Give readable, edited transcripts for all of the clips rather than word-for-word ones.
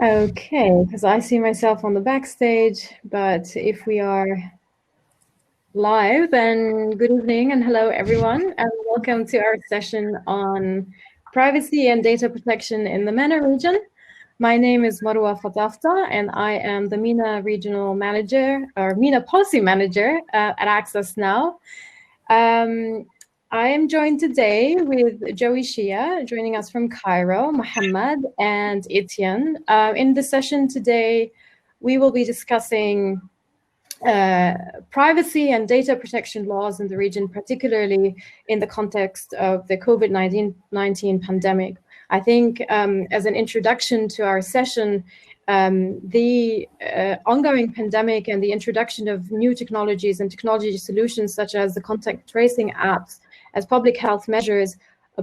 Okay, because I see myself on the backstage, but if we are live, then good evening and hello everyone, and welcome to our session on privacy and data protection in the MENA region. My name is Marwa Fatafta, and I am the MENA regional manager, or MENA policy manager at Accessnow. I am joined today with Joey Shia, joining us from Cairo, Mohammad, and Etienne. In the session today, we will be discussing privacy and data protection laws in the region, particularly in the context of the COVID-19 pandemic. I think as an introduction to our session, the ongoing pandemic and the introduction of new technologies and technology solutions such as the contact tracing apps as public health measures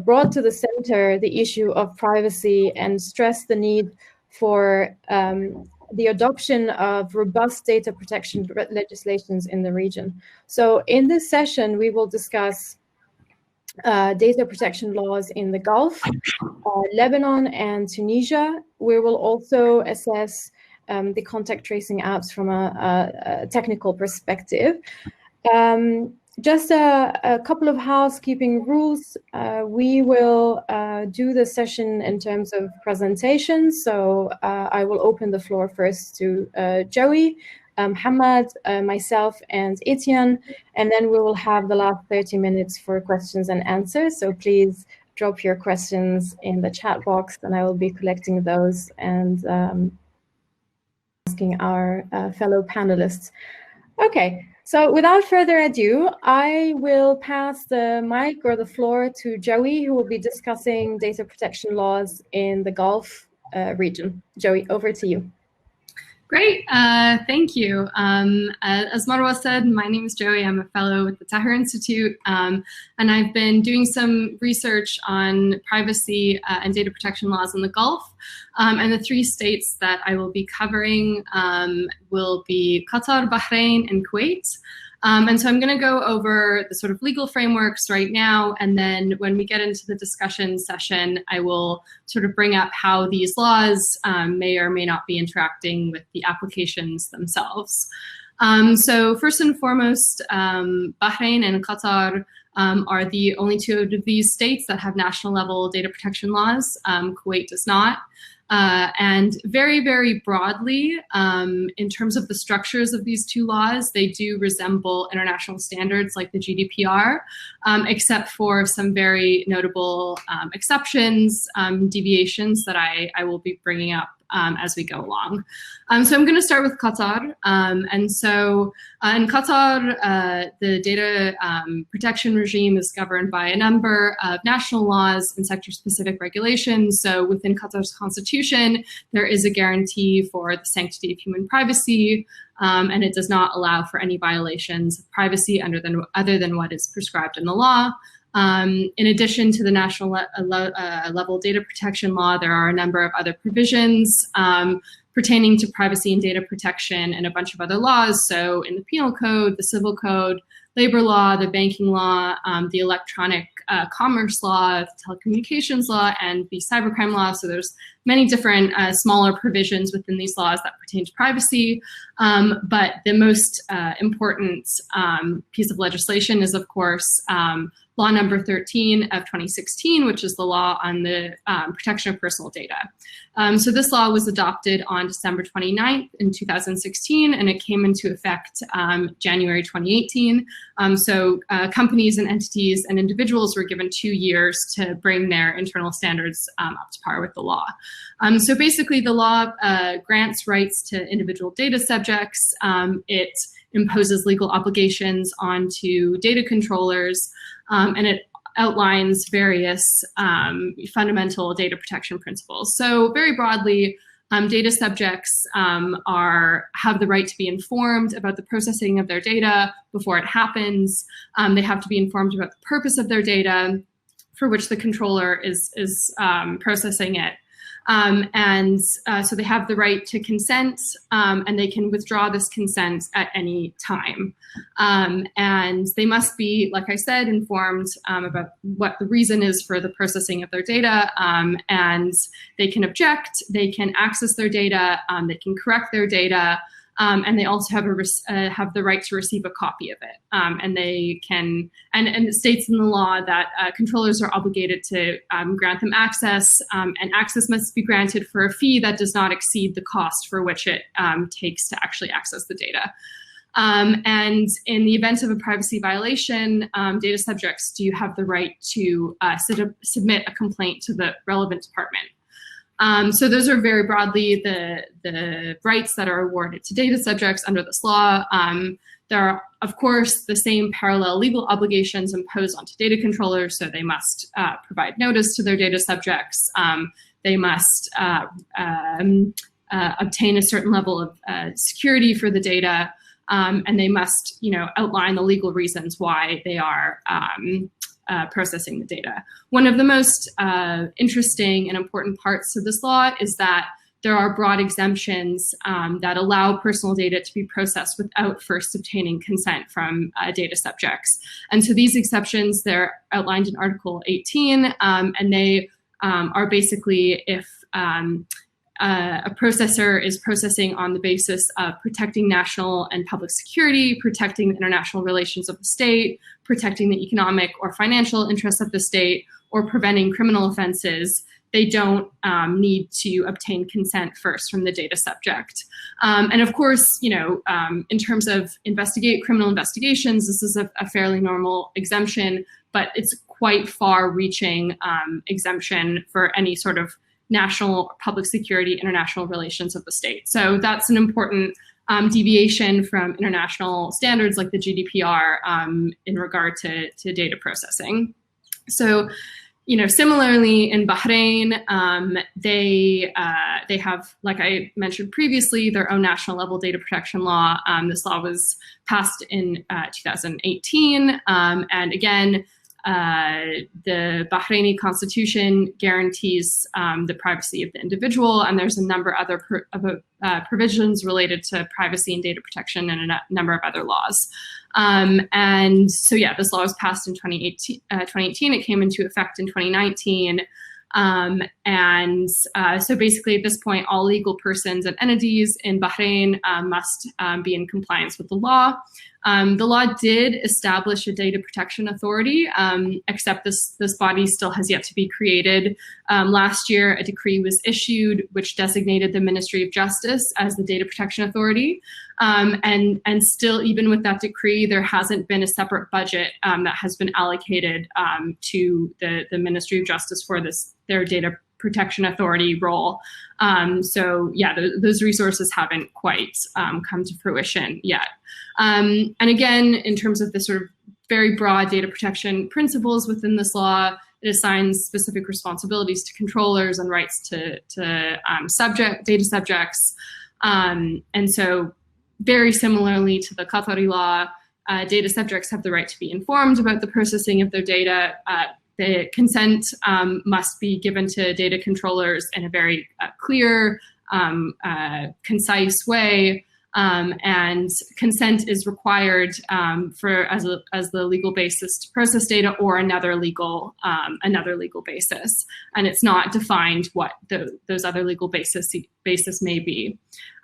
brought to the center the issue of privacy and stressed the need for the adoption of robust data protection legislations in the region. So in this session, we will discuss data protection laws in the Gulf, Lebanon, and Tunisia. We will also assess the contact tracing apps from a technical perspective. Just a couple of housekeeping rules. We will do the session in terms of presentations. So I will open the floor first to Joey, Mohammad, myself, and Etienne, and then we will have the last 30 minutes for questions and answers. So please drop your questions in the chat box, and I will be collecting those and asking our fellow panelists. Okay. So without further ado, I will pass the mic or the floor to Joey, who will be discussing data protection laws in the Gulf region. Joey, over to you. Great, thank you. As Marwa said, my name is Joey. I'm a fellow with the Tahrir Institute, and I've been doing some research on privacy and data protection laws in the Gulf. And the three states that I will be covering will be Qatar, Bahrain, and Kuwait. And so I'm going to go over the sort of legal frameworks right now, and then when we get into the discussion session, I will sort of bring up how these laws may or may not be interacting with the applications themselves. So first and foremost, Bahrain and Qatar are the only two of these states that have national level data protection laws. Kuwait does not. And very, very broadly, in terms of the structures of these two laws, they do resemble international standards like the GDPR, except for some very notable exceptions, deviations that I will be bringing up as we go along. So I'm going to start with Qatar. And so in Qatar, the data protection regime is governed by a number of national laws and sector-specific regulations. So within Qatar's constitution, there is a guarantee for the sanctity of human privacy, and it does not allow for any violations of privacy other than what is prescribed in the law. In addition to the national level data protection law, there are a number of other provisions pertaining to privacy and data protection and a bunch of other laws. So in the penal code, the civil code, labor law, the banking law, the electronic commerce law, the telecommunications law, and the cybercrime law. So there's many different smaller provisions within these laws that pertain to privacy. But the most important piece of legislation is, of course, Law number 13 of 2016, which is the law on the protection of personal data. So this law was adopted on December 29th in 2016, and it came into effect January 2018. So companies and entities and individuals were given 2 years to bring their internal standards up to par with the law. So basically, the law grants rights to individual data subjects. It imposes legal obligations onto data controllers, and it outlines various fundamental data protection principles. So very broadly, data subjects have the right to be informed about the processing of their data before it happens. They have to be informed about the purpose of their data for which the controller is processing it. So they have the right to consent, and they can withdraw this consent at any time. And they must be, like I said, informed about what the reason is for the processing of their data, and they can object, they can access their data, they can correct their data, and they also have the right to receive a copy of it. And they can, and it states in the law that controllers are obligated to grant them access, and access must be granted for a fee that does not exceed the cost for which it takes to actually access the data. And in the event of a privacy violation, data subjects do have the right to submit a complaint to the relevant department. So those are very broadly the rights that are awarded to data subjects under this law. There are, of course, the same parallel legal obligations imposed onto data controllers, so they must provide notice to their data subjects. They must obtain a certain level of security for the data, and they must, outline the legal reasons why they are processing the data. One of the most interesting and important parts of this law is that there are broad exemptions that allow personal data to be processed without first obtaining consent from data subjects. And so these exceptions, they're outlined in Article 18, and they are basically if a processor is processing on the basis of protecting national and public security, protecting the international relations of the state, protecting the economic or financial interests of the state, or preventing criminal offenses, they don't need to obtain consent first from the data subject. And of course, in terms of criminal investigations, this is a fairly normal exemption, but it's quite far-reaching exemption for any sort of national public security, international relations of the state. So that's an important deviation from international standards like the GDPR in regard to data processing. So, similarly in Bahrain, they have, like I mentioned previously, their own national level data protection law. This law was passed in 2018, and again, the Bahraini constitution guarantees the privacy of the individual, and there's a number of other provisions related to privacy and data protection and a number of other laws. And so, yeah, this law was passed in 2018. It came into effect in 2019. So basically at this point, all legal persons and entities in Bahrain must be in compliance with the law. The law did establish a data protection authority, except this body still has yet to be created. Last year, a decree was issued which designated the Ministry of Justice as the data protection authority. And still, even with that decree, there hasn't been a separate budget that has been allocated to the Ministry of Justice for their data protection authority role. So yeah, those resources haven't quite come to fruition yet. And again, in terms of the sort of very broad data protection principles within this law, it assigns specific responsibilities to controllers and rights to data subjects. And so very similarly to the Qatari law, data subjects have the right to be informed about the processing of their data. The consent must be given to data controllers in a very clear, concise way, and consent is required as the legal basis to process data or another legal basis, and it's not defined what those other legal basis may be.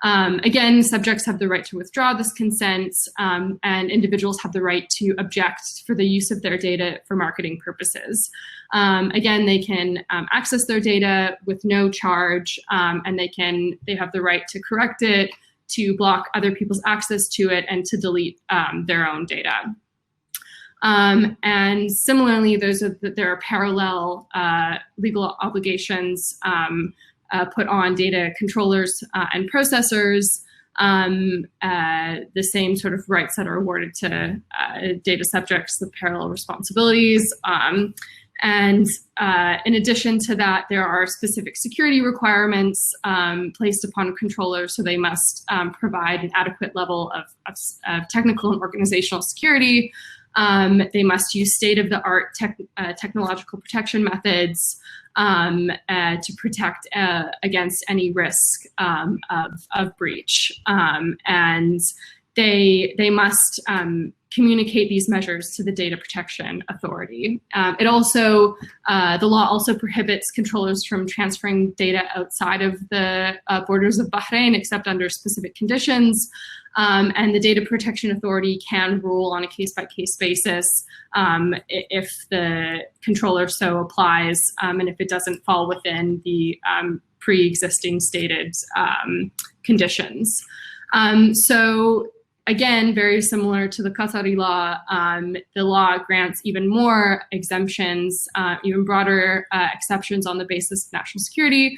Again, subjects have the right to withdraw this consent, and individuals have the right to object for the use of their data for marketing purposes. Again, they can access their data with no charge, and they have the right to correct it, to block other people's access to it, and to delete their own data. And similarly, there are parallel legal obligations put on data controllers and processors, the same sort of rights that are awarded to data subjects, the parallel responsibilities. And in addition to that, there are specific security requirements placed upon controllers, so they must provide an adequate level of technical and organizational security. They must use state-of-the-art technological protection methods to protect against any risk of breach. And they must communicate these measures to the Data Protection Authority. The law also prohibits controllers from transferring data outside of the borders of Bahrain, except under specific conditions. And the Data Protection Authority can rule on a case-by-case basis if the controller so applies, and if it doesn't fall within the pre-existing stated conditions. So again, very similar to the Qatari law, the law grants even more exemptions, even broader exceptions on the basis of national security.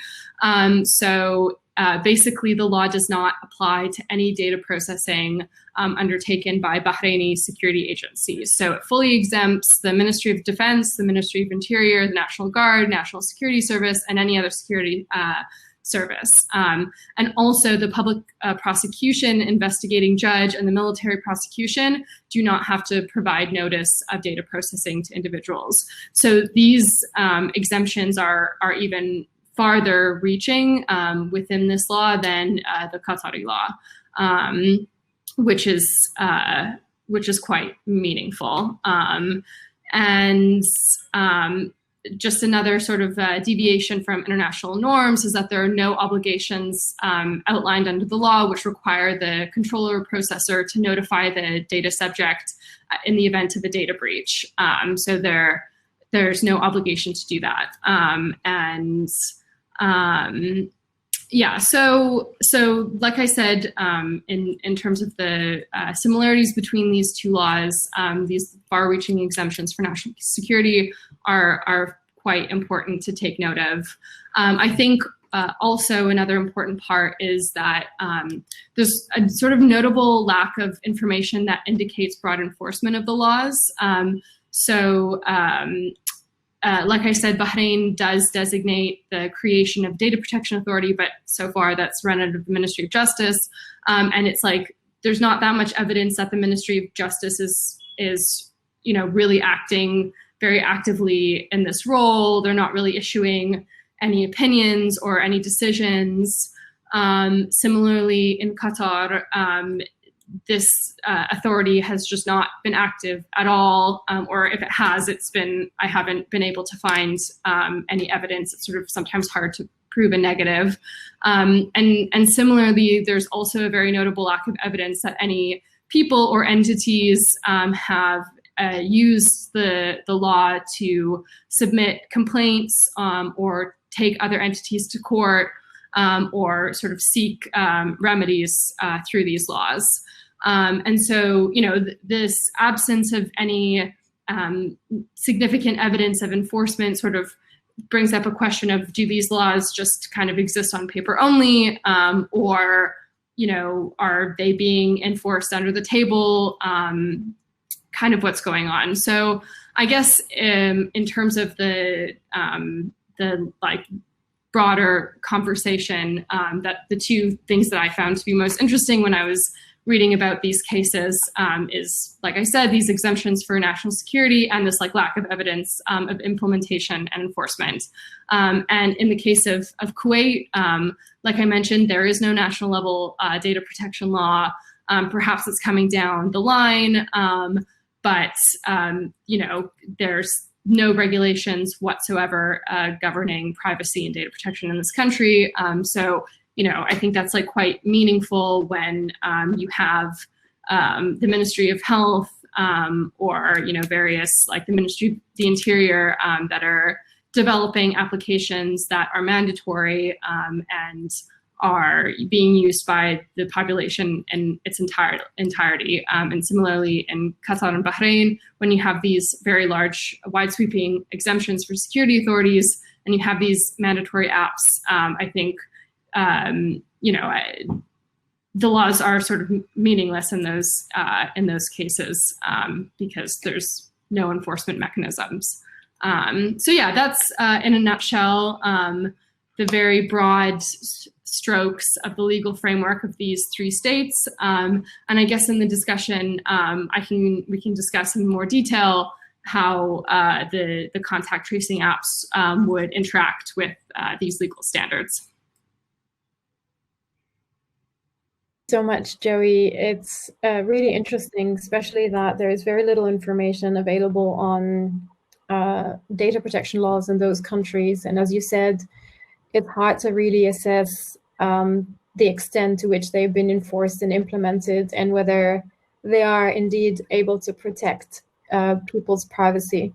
Basically, the law does not apply to any data processing undertaken by Bahraini security agencies. So it fully exempts the Ministry of Defense, the Ministry of Interior, the National Guard, National Security Service, and any other security service. And also the public prosecution, investigating judge, and the military prosecution do not have to provide notice of data processing to individuals. So these exemptions are even farther reaching within this law than the Qatari law, which is quite meanful. Just another sort of deviation from international norms is that there are no obligations outlined under the law which require the controller or processor to notify the data subject in the event of a data breach. So there's no obligation to do that. So like I said, in terms of the similarities between these two laws, these far-reaching exemptions for national security are quite important to take note of. I think also another important part is that there's a sort of notable lack of information that indicates broad enforcement of the laws. Like I said, Bahrain does designate the creation of Data Protection Authority, but so far that's run under the Ministry of Justice. And it's like, there's not that much evidence that the Ministry of Justice is really acting very actively in this role. They're not really issuing any opinions or any decisions. Similarly, in Qatar, this authority has just not been active at all, or if it has, I haven't been able to find any evidence. It's sort of sometimes hard to prove a negative. And similarly, there's also a very notable lack of evidence that any people or entities have used the law to submit complaints or take other entities to court or sort of seek remedies through these laws. And so, this absence of any significant evidence of enforcement sort of brings up a question of, do these laws just kind of exist on paper only, or, are they being enforced under the table, kind of what's going on? So I guess in terms of the broader conversation, that the two things that I found to be most interesting when I was reading about these cases is, like I said, these exemptions for national security and this lack of evidence of implementation and enforcement. And in the case of Kuwait, like I mentioned, there is no national level data protection law. Perhaps it's coming down the line, but there's no regulations whatsoever governing privacy and data protection in this country. I think that's quite meaningful when you have the Ministry of Health or various the Ministry of the Interior that are developing applications that are mandatory and are being used by the population in its entirety. And similarly in Qatar and Bahrain, when you have these very large, wide-sweeping exemptions for security authorities and you have these mandatory apps, I think the laws are sort of meaningless in those cases because there's no enforcement mechanisms. So yeah, that's in a nutshell the very broad strokes of the legal framework of these 3 states. And I guess in the discussion, we can discuss in more detail how the contact tracing apps would interact with these legal standards. So much, Joey. It's really interesting, especially that there is very little information available on data protection laws in those countries. And as you said, it's hard to really assess the extent to which they've been enforced and implemented, and whether they are indeed able to protect people's privacy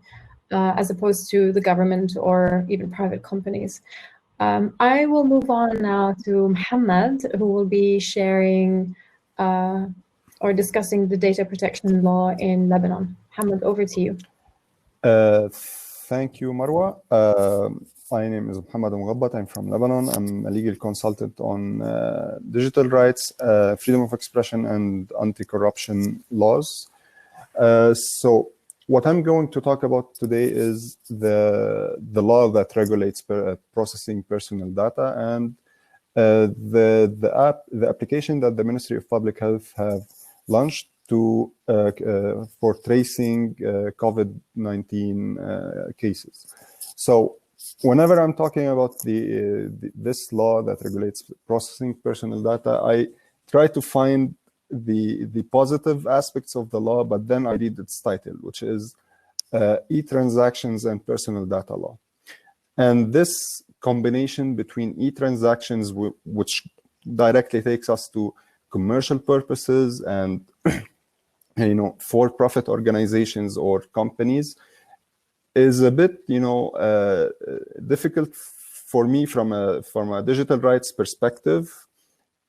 as opposed to the government or even private companies. I will move on now to Mohammad, who will be sharing or discussing the data protection law in Lebanon. Mohammad, over to you. Thank you, Marwa. My name is Mohammad Moghabat. I'm from Lebanon. I'm a legal consultant on digital rights, freedom of expression, and anti-corruption laws. So what I'm going to talk about today is the law that regulates processing personal data, and the application that the Ministry of Public Health have launched to for tracing COVID-19 cases. So whenever I'm talking about this law that regulates processing personal data, I try to find the positive aspects of the law, but then I read its title, which is e-transactions and personal data law. And this combination between e-transactions, which directly takes us to commercial purposes and for-profit organizations or companies, is a bit difficult for me from a digital rights perspective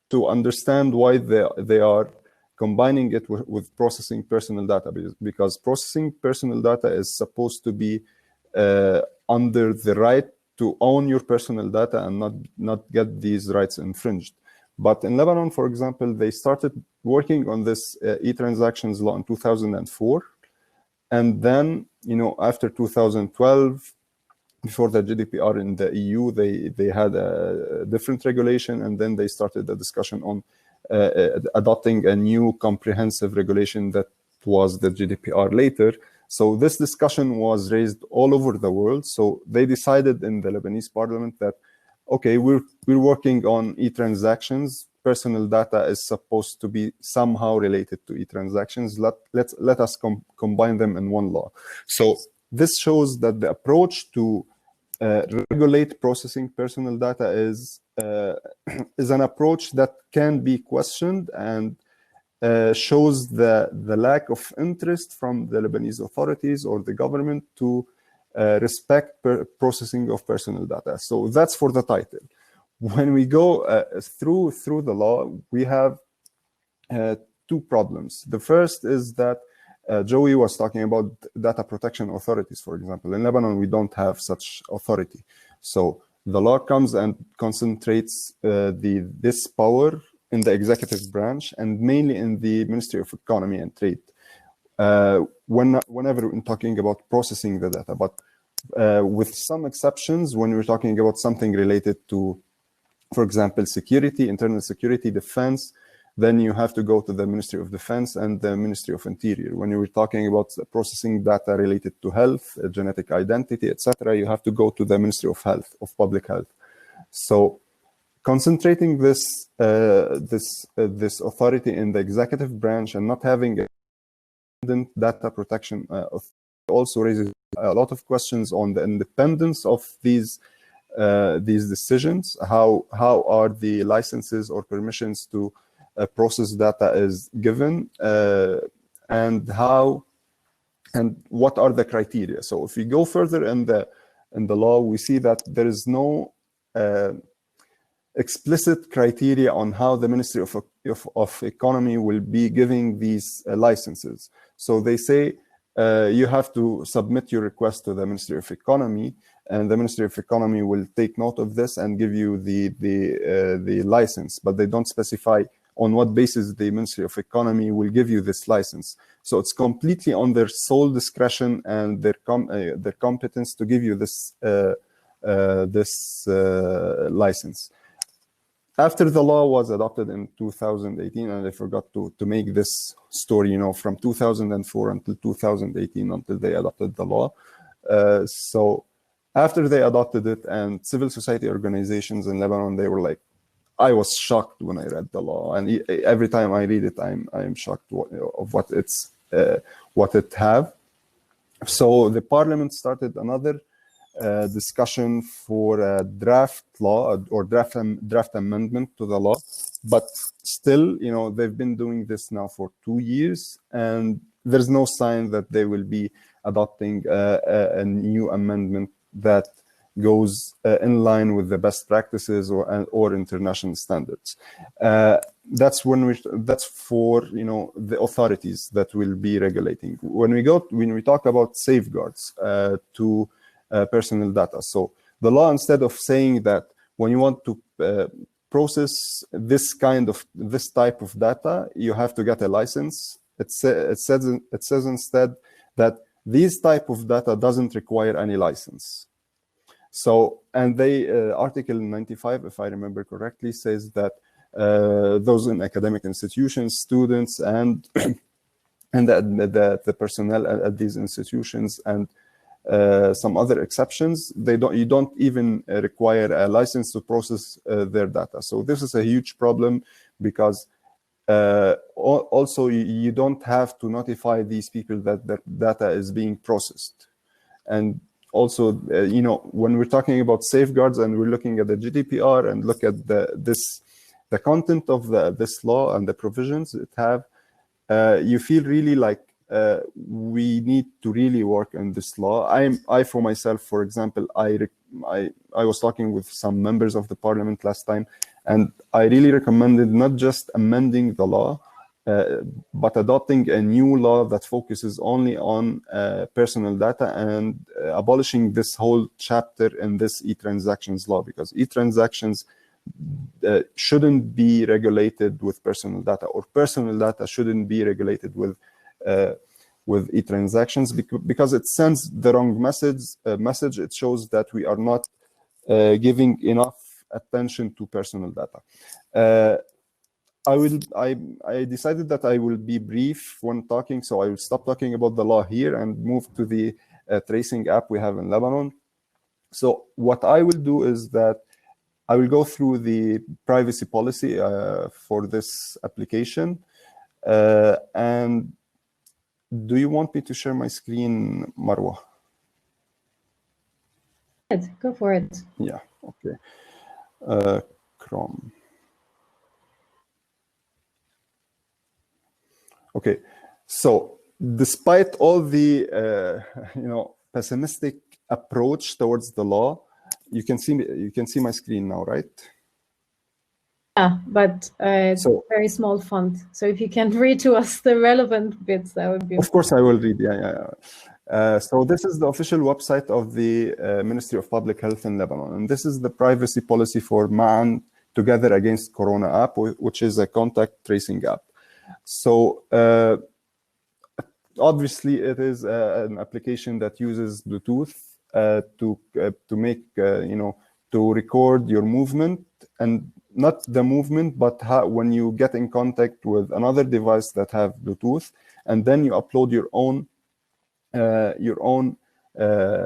to understand why they are combining it with processing personal data, because processing personal data is supposed to be under the right to own your personal data and not get these rights infringed. But in Lebanon, for example, they started working on this e-transactions law in 2004. And then, after 2012, before the GDPR in the EU, they had a different regulation, and then they started the discussion on adopting a new comprehensive regulation that was the GDPR later. So this discussion was raised all over the world. So they decided in the Lebanese parliament that, okay, we're working on e-transactions. Personal data is supposed to be somehow related to e-transactions. Let us combine them in one law. So this shows that the approach to regulate processing personal data is an approach that can be questioned, and shows the lack of interest from the Lebanese authorities or the government to respect processing of personal data. So that's for the title. When we go through the law, we have 2 problems. The first is that Joey was talking about data protection authorities, for example. In Lebanon, we don't have such authority. So the law comes and concentrates this power in the executive branch, and mainly in the Ministry of Economy and Trade, whenever we're talking about processing the data. But with some exceptions, when we're talking about something related to, for example, security, internal security, defense, then you have to go to the Ministry of Defense and the Ministry of Interior. When you were talking about processing data related to health, genetic identity, etc., you have to go to the Ministry of Health, of Public Health. So concentrating this authority in the executive branch and not having a data protection also raises a lot of questions on the independence of these decisions. How are the licenses or permissions to process data is given, and what are the criteria? So if we go further in the law, we see that there is no explicit criteria on how the Ministry of Economy will be giving these licenses. So they say you have to submit your request to the Ministry of Economy, and the Ministry of Economy will take note of this and give you the license, but they don't specify on what basis the Ministry of Economy will give you this license. So it's completely on their sole discretion and their competence to give you this license. after the law was adopted in 2018, and I forgot to make this story, from 2004 until 2018, until they adopted the law. So after they adopted it, and civil society organizations in Lebanon, they were like, I was shocked when I read the law, and every time I read it, I'm shocked of what it have. So the parliament started another discussion for a draft law or draft amendment to the law, but still, they've been doing this now for 2 years, and there's no sign that they will be adopting a new amendment that goes in line with the best practices or international standards. That's for the authorities that will be regulating. When we talk about safeguards to personal data, so the law, instead of saying that when you want to process this type of data, you have to get a license, it says instead that this type of data doesn't require any license. So, and Article 95, if I remember correctly, says that those in academic institutions, students, and the personnel at these institutions, and some other exceptions, you don't even require a license to process their data. So this is a huge problem, because also you don't have to notify these people that their data is being processed. And also, when we're talking about safeguards and we're looking at the GDPR and look at the content of this law and the provisions it have, you feel really like we need to really work on this law. I for myself, for example, I was talking with some members of the parliament last time, and I really recommended not just amending the law, but adopting a new law that focuses only on personal data, and abolishing this whole chapter in this e-transactions law, because e-transactions shouldn't be regulated with personal data, or personal data shouldn't be regulated with e-transactions, because it sends the wrong message. It shows that we are not giving enough attention to personal data. I decided that I will be brief when talking, so I will stop talking about the law here and move to the tracing app we have in Lebanon. So what I will do is that I will go through the privacy policy for this application. And do you want me to share my screen, Marwa? Go for it. Yeah, okay. Chrome. Okay, so despite all the pessimistic approach towards the law, you can see my screen now, right? Yeah, but it's a very small font. So if you can read to us the relevant bits, that would be. Of course, I will read. Yeah. So this is the official website of the Ministry of Public Health in Lebanon, and this is the privacy policy for MAN Together Against Corona app, which is a contact tracing app. So obviously, it is an application that uses Bluetooth to make to record your movement, and not the movement, but when you get in contact with another device that have Bluetooth, and then you upload your own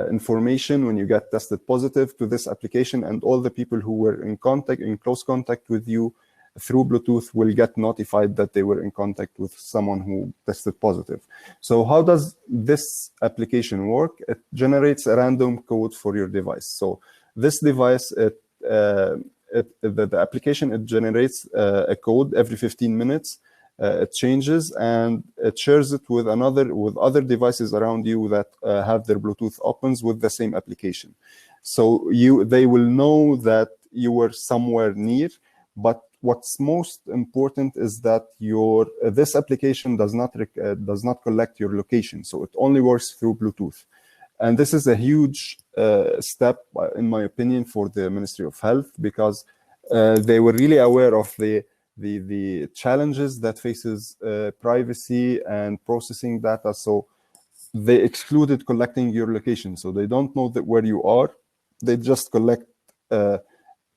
information when you get tested positive to this application, and all the people who were in close contact with you through Bluetooth will get notified that they were in contact with someone who tested positive. So how does this application work? It generates a random code for your device. So this device, the application, it generates a code every 15 minutes. It changes, and it shares it with other devices around you that have their Bluetooth opens with the same application. So they will know that you were somewhere near, but what's most important is that this application does not collect your location, so it only works through Bluetooth. And this is a huge step, in my opinion, for the Ministry of Health, because they were really aware of the challenges that faces privacy and processing data. So they excluded collecting your location, so they don't know where you are. They just collect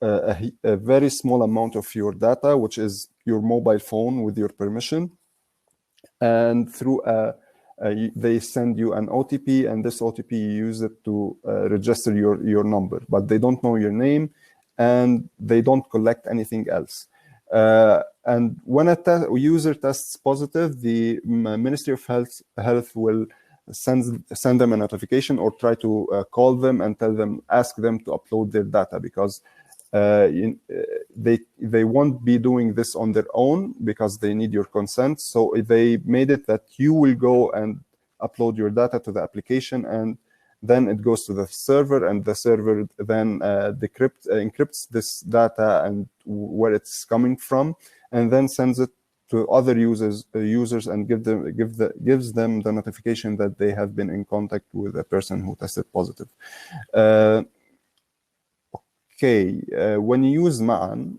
a very small amount of your data, which is your mobile phone with your permission. And through they send you an OTP, and this OTP you use it to register your number, but they don't know your name and they don't collect anything else. And when a user tests positive, the Ministry of Health will send them a notification or try to call them and ask them to upload their data, because they won't be doing this on their own because they need your consent. So they made it that you will go and upload your data to the application, and then it goes to the server, and the server then encrypts this data and where it's coming from, and then sends it to other users and gives them the notification that they have been in contact with a person who tested positive. When you use Ma'an,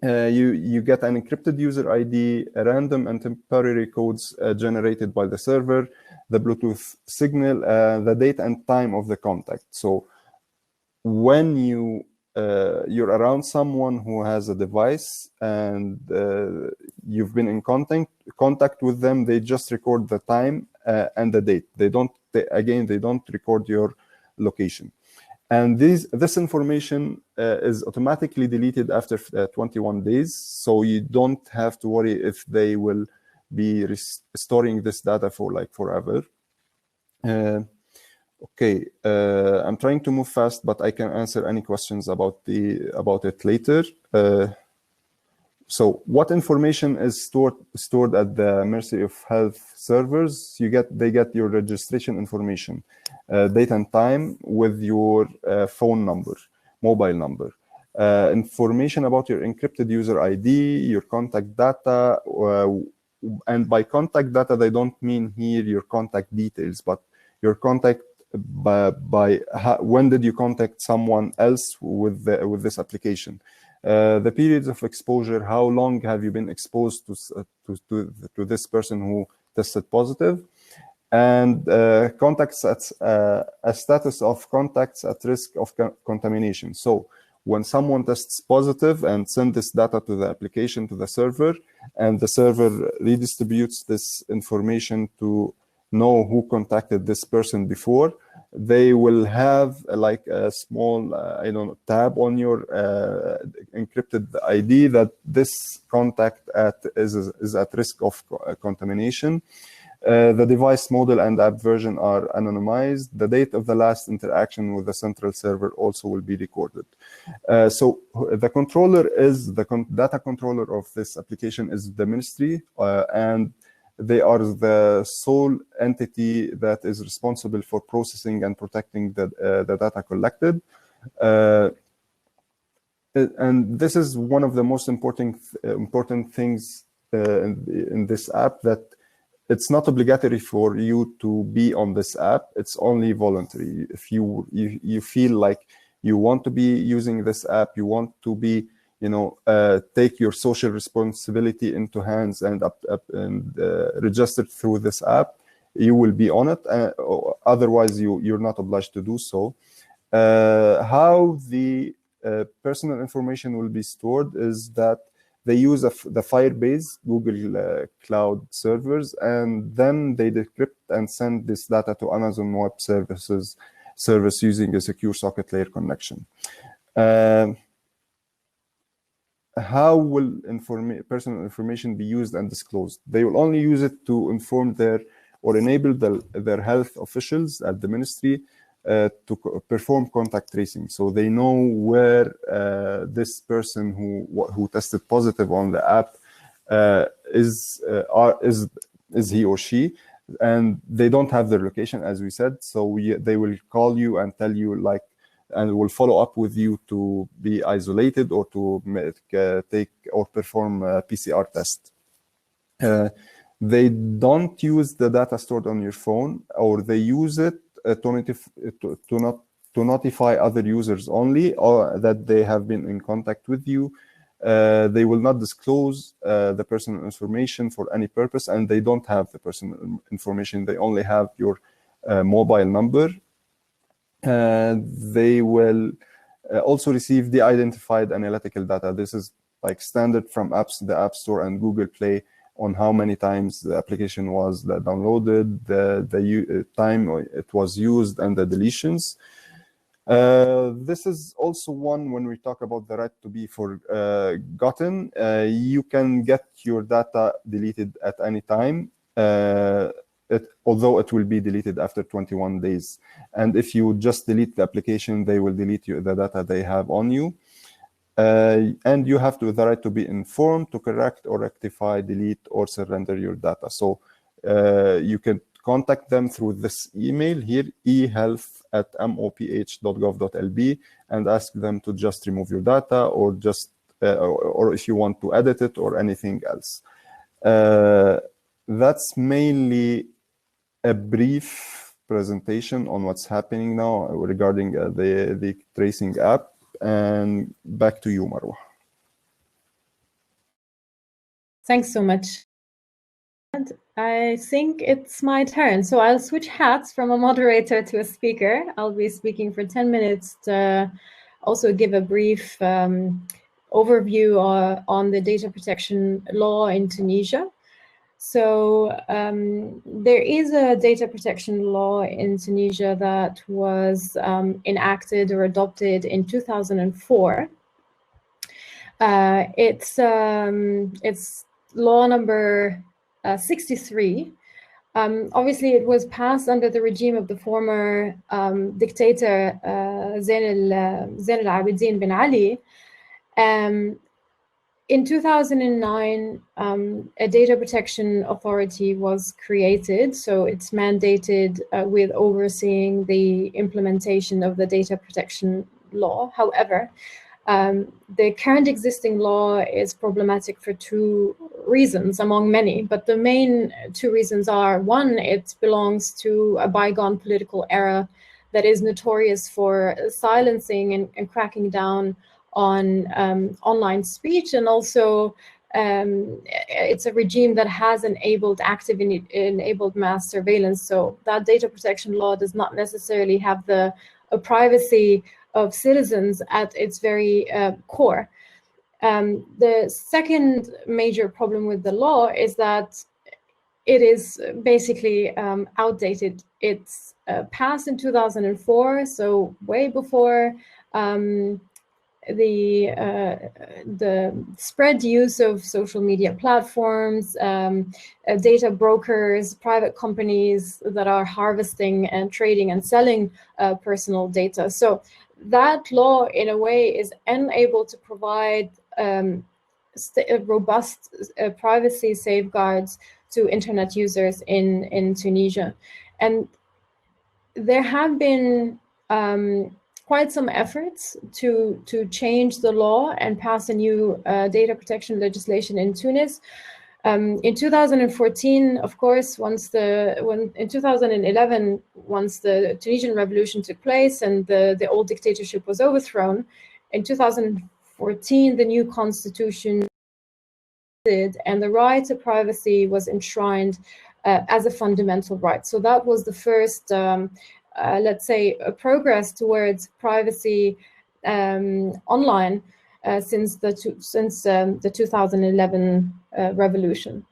you get an encrypted user ID, a random and temporary codes generated by the server, the Bluetooth signal, the date and time of the contact. So when you're around someone who has a device and you've been in contact with them, they just record the time and the date. They don't record your location. And this information is automatically deleted after 21 days. So you don't have to worry if they will be storing this data for like forever. I'm trying to move fast, but I can answer any questions about it later. So what information is stored at the Ministry of Health servers? They get your registration information, date and time with your phone number, mobile number, information about your encrypted user ID, your contact data, and by contact data, they don't mean here your contact details, but your contact when did you contact someone else with this application. The periods of exposure, how long have you been exposed to this person who tested positive, and contacts a status of contacts at risk of contamination. So when someone tests positive and send this data to the application, to the server, and the server redistributes this information to know who contacted this person before, they will have like a small tab on your encrypted ID that this contact is at risk of contamination. The device model and app version are anonymized. The date of the last interaction with the central server also will be recorded. So the controller is the data controller of this application is the ministry, and they are the sole entity that is responsible for processing and protecting the data collected. And this is one of the most important things in this app, that it's not obligatory for you to be on this app. It's only voluntary. If you feel like you want to be using this app, you want to be, take your social responsibility into hands and register through this app, you will be on it. Otherwise, you're not obliged to do so. How the personal information will be stored is that they use the Firebase Google Cloud servers, and then they decrypt and send this data to Amazon Web Services service using a secure socket layer connection. How will personal information be used and disclosed? They will only use it to inform or enable their health officials at the ministry to perform contact tracing, so they know where this person who tested positive on the app is he or she, and they don't have their location, as we said. So they will call you and tell you and will follow up with you to be isolated or to take or perform a PCR test. They don't use the data stored on your phone, or they use it to notify other users only, or that they have been in contact with you. They will not disclose the personal information for any purpose, and they don't have the personal information. They only have your mobile number. They will also receive de-identified analytical data. This is like standard from apps, the App Store and Google Play, on how many times the application was downloaded, the time it was used, and the deletions. This is also one when we talk about the right to be forgotten. You can get your data deleted at any time, although it will be deleted after 21 days. And if you just delete the application, they will delete the data they have on you. And you have the right to be informed to correct or rectify, delete, or surrender your data. So you can contact them through this email here, ehealth@moph.gov.lb, and ask them to just remove your data, or just or if you want to edit it or anything else. That's mainly a brief presentation on what's happening now regarding the tracing app. And back to you, Marwa. Thanks so much. And I think it's my turn. So I'll switch hats from a moderator to a speaker. I'll be speaking for 10 minutes to also give a brief overview on the data protection law in Tunisia. So there is a data protection law in Tunisia that was enacted or adopted in 2004. It's law number 63. Obviously, it was passed under the regime of the former dictator Zain al-Abidin bin Ali. In 2009, a data protection authority was created, so it's mandated with overseeing the implementation of the data protection law. However, the current existing law is problematic for two reasons, among many, but the main two reasons are: one, it belongs to a bygone political era that is notorious for silencing and cracking down on online speech, and also it's a regime that has enabled mass surveillance. So that data protection law does not necessarily have the privacy of citizens at its very core. The second major problem with the law is that it is basically outdated. It's passed in 2004, so way before the spread use of social media platforms, data brokers, private companies that are harvesting and trading and selling personal data. So that law, in a way, is unable to provide robust privacy safeguards to internet users in Tunisia. And there have been quite some efforts to change the law and pass a new data protection legislation in Tunis. In 2014, of course, in 2011, once the Tunisian revolution took place and the old dictatorship was overthrown, in 2014, the new constitution and the right to privacy was enshrined as a fundamental right. So that was the first let's say, a progress towards privacy online since the 2011 revolution.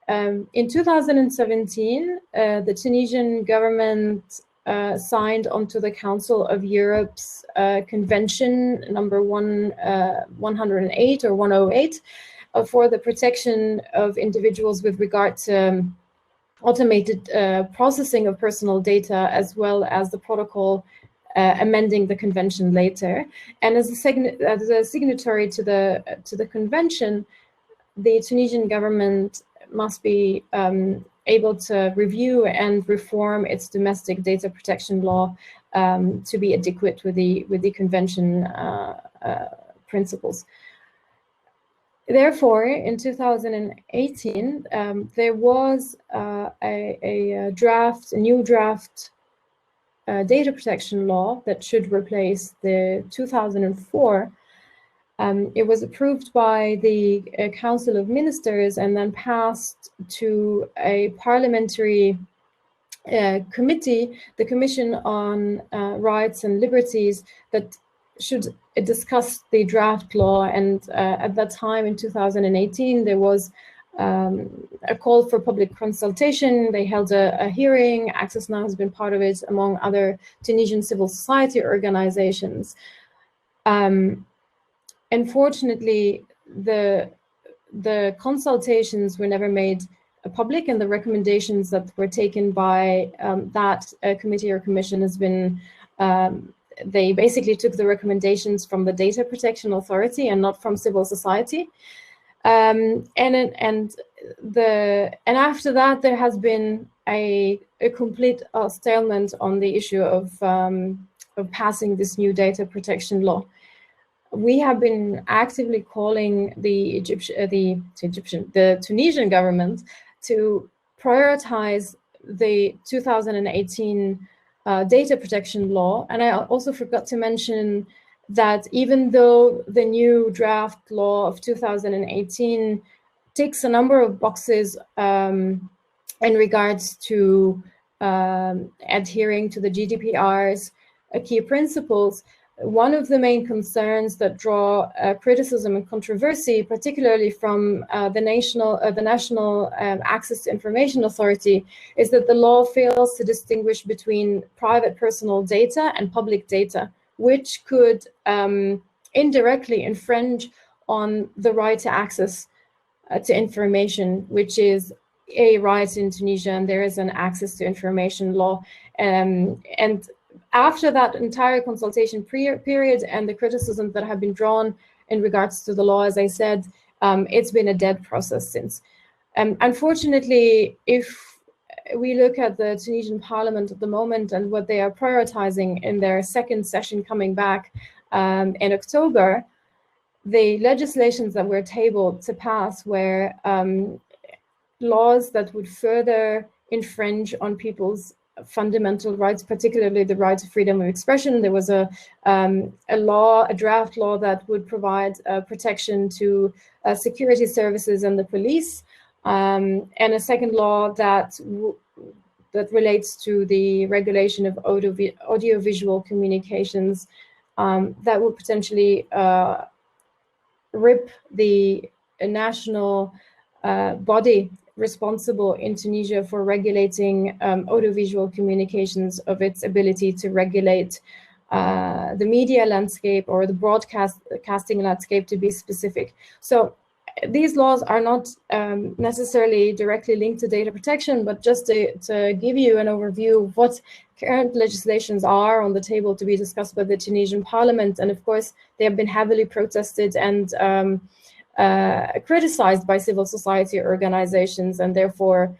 In 2017, the Tunisian government signed onto the Council of Europe's Convention number 108 or 108 for the protection of individuals with regard to automated processing of personal data, as well as the protocol amending the convention later. And as a signatory to the convention, the Tunisian government must be able to review and reform its domestic data protection law to be adequate with the convention principles. Therefore, in 2018, there was a new draft data protection law that should replace the 2004. It was approved by the Council of Ministers and then passed to a parliamentary committee, the Commission on Rights and Liberties, that should discuss the draft law. And at that time in 2018, there was a call for public consultation. They held a hearing. Accessnow has been part of it, among other Tunisian civil society organizations. Unfortunately, the consultations were never made public, and the recommendations that were taken by that committee or commission has been, they basically took the recommendations from the Data Protection Authority and not from civil society. And after that, there has been a complete stalemate on the issue of passing this new data protection law. We have been actively calling the Tunisian government to prioritize the 2018 data protection law. And I also forgot to mention that even though the new draft law of 2018 ticks a number of boxes in regards to adhering to the GDPR's key principles, one of the main concerns that draw criticism and controversy, particularly from the National Access to Information Authority, is that the law fails to distinguish between private personal data and public data, which could indirectly infringe on the right to access to information, which is a right in Tunisia, and there is an access to information law. And after that entire consultation period and the criticisms that have been drawn in regards to the law, as I said, it's been a dead process since. Unfortunately, if we look at the Tunisian parliament at the moment and what they are prioritizing in their second session coming back in October, the legislations that were tabled to pass were laws that would further infringe on people's fundamental rights, particularly the right to freedom of expression. There was a draft law that would provide protection to security services and the police, and a second law that relates to the regulation of audiovisual communications that would potentially rip the national body responsible in Tunisia for regulating audiovisual communications of its ability to regulate the media landscape or the broadcasting landscape, to be specific. So these laws are not necessarily directly linked to data protection, but just to give you an overview of what current legislations are on the table to be discussed by the Tunisian parliament. And of course, they have been heavily protested and criticized by civil society organizations, and therefore,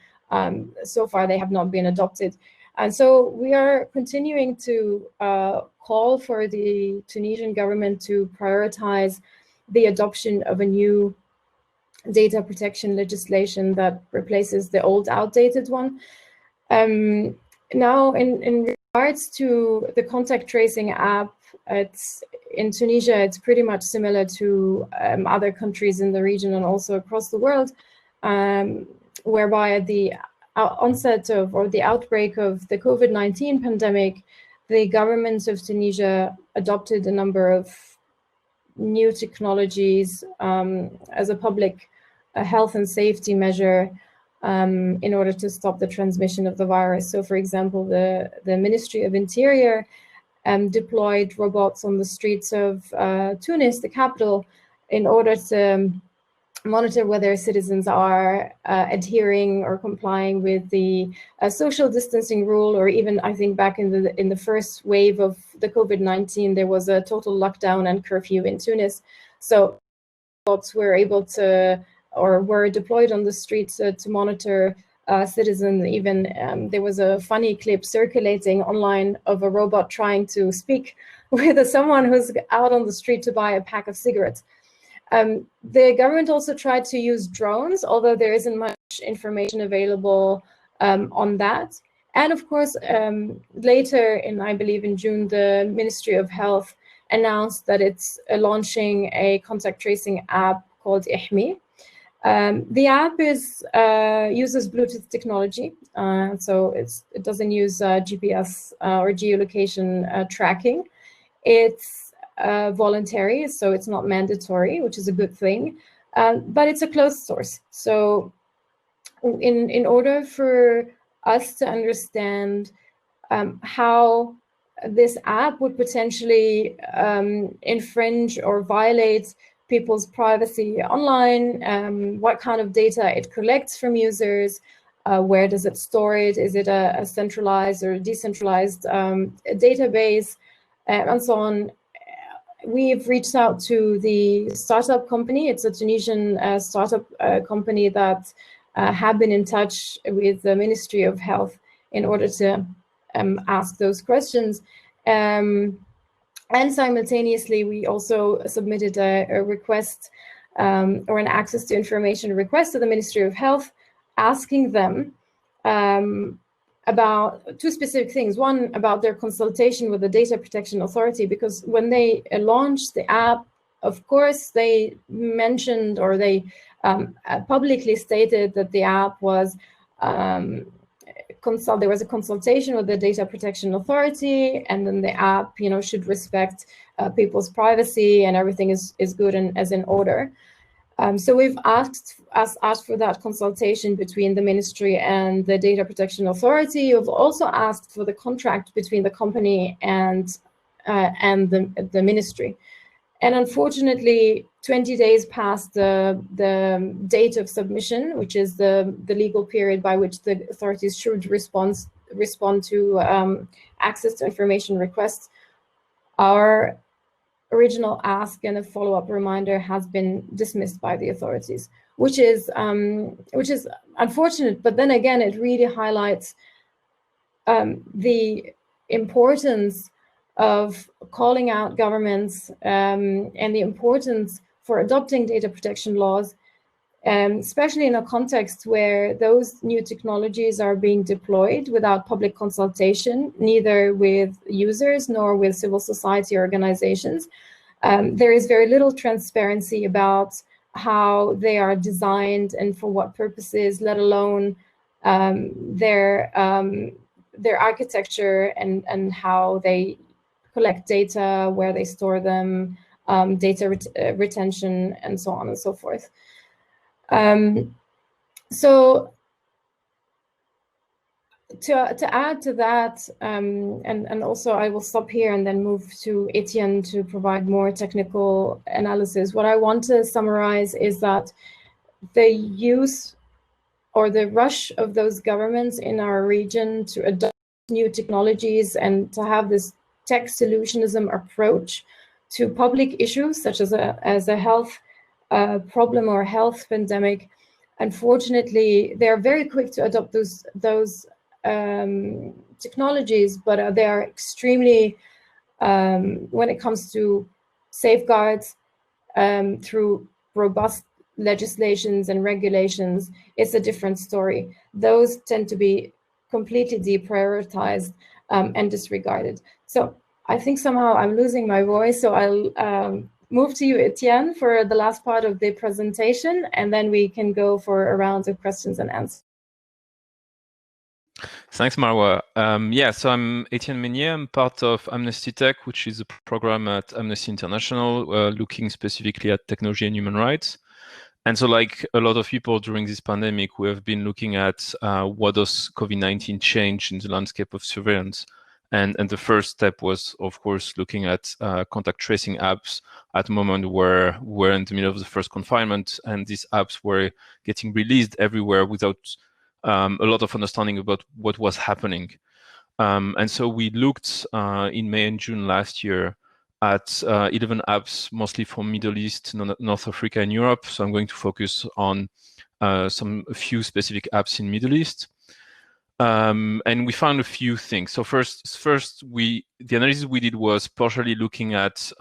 so far they have not been adopted. And so we are continuing to call for the Tunisian government to prioritize the adoption of a new data protection legislation that replaces the old outdated one. Now, in regards to the contact tracing app, in Tunisia, it's pretty much similar to other countries in the region and also across the world, whereby at the onset of or the outbreak of the COVID-19 pandemic, the government of Tunisia adopted a number of new technologies as a public health and safety measure in order to stop the transmission of the virus. So, for example, the Ministry of Interior deployed robots on the streets of Tunis, the capital, in order to monitor whether citizens are adhering or complying with the social distancing rule, or even, I think, back in the first wave of the COVID-19, there was a total lockdown and curfew in Tunis. So robots were able to, or were deployed on the streets to monitor citizens. Even there was a funny clip circulating online of a robot trying to speak with someone who's out on the street to buy a pack of cigarettes. The government also tried to use drones, although there isn't much information available on that. And of course, later I believe in June, the Ministry of Health announced that it's launching a contact tracing app called Ihmi. The app uses Bluetooth technology, so it doesn't use GPS or geolocation tracking. It's voluntary, so it's not mandatory, which is a good thing, but it's a closed source. So in order for us to understand how this app would potentially infringe or violate people's privacy online, what kind of data it collects from users, where does it store it, is it a centralized or decentralized database, and so on. We've reached out to the startup company. It's a Tunisian startup company that have been in touch with the Ministry of Health in order to ask those questions. And simultaneously, we also submitted a request or an access to information request to the Ministry of Health, asking them about two specific things. One, about their consultation with the Data Protection Authority, because when they launched the app, of course, they mentioned, or they publicly stated that the app was there was a consultation with the Data Protection Authority, and then the app, should respect people's privacy, and everything is good and as in order. So we've asked for that consultation between the ministry and the Data Protection Authority. We've also asked for the contract between the company and the ministry. And unfortunately, 20 days past the date of submission, which is the legal period by which the authorities should respond to access to information requests, our original ask and a follow-up reminder has been dismissed by the authorities, which is unfortunate. But then again, it really highlights the importance of calling out governments and the importance for adopting data protection laws, especially in a context where those new technologies are being deployed without public consultation, neither with users nor with civil society organizations. There is very little transparency about how they are designed and for what purposes, let alone their architecture and how they collect data, where they store them, data retention, and so on and so forth. So to add to that, and also I will stop here and then move to Etienne to provide more technical analysis. What I want to summarize is that the use or the rush of those governments in our region to adopt new technologies and to have this tech solutionism approach to public issues such as a health problem or health pandemic, unfortunately, they're very quick to adopt those technologies, but they are extremely, when it comes to safeguards through robust legislations and regulations, it's a different story. Those tend to be completely deprioritized and disregarded. So I think somehow I'm losing my voice, so I'll move to you, Etienne, for the last part of the presentation, and then we can go for a round of questions and answers. Thanks, Marwa. So I'm Etienne Manyier. I'm part of Amnesty Tech, which is a program at Amnesty International looking specifically at technology and human rights. And so like a lot of people during this pandemic, we have been looking at what does COVID-19 change in the landscape of surveillance. And the first step was, of course, looking at contact tracing apps at a moment where we're in the middle of the first confinement, and these apps were getting released everywhere without a lot of understanding about what was happening. And so we looked in May and June last year at 11 apps, mostly from Middle East, North Africa, and Europe. So I'm going to focus on a few specific apps in Middle East. And we found a few things. So first, the analysis we did was partially looking at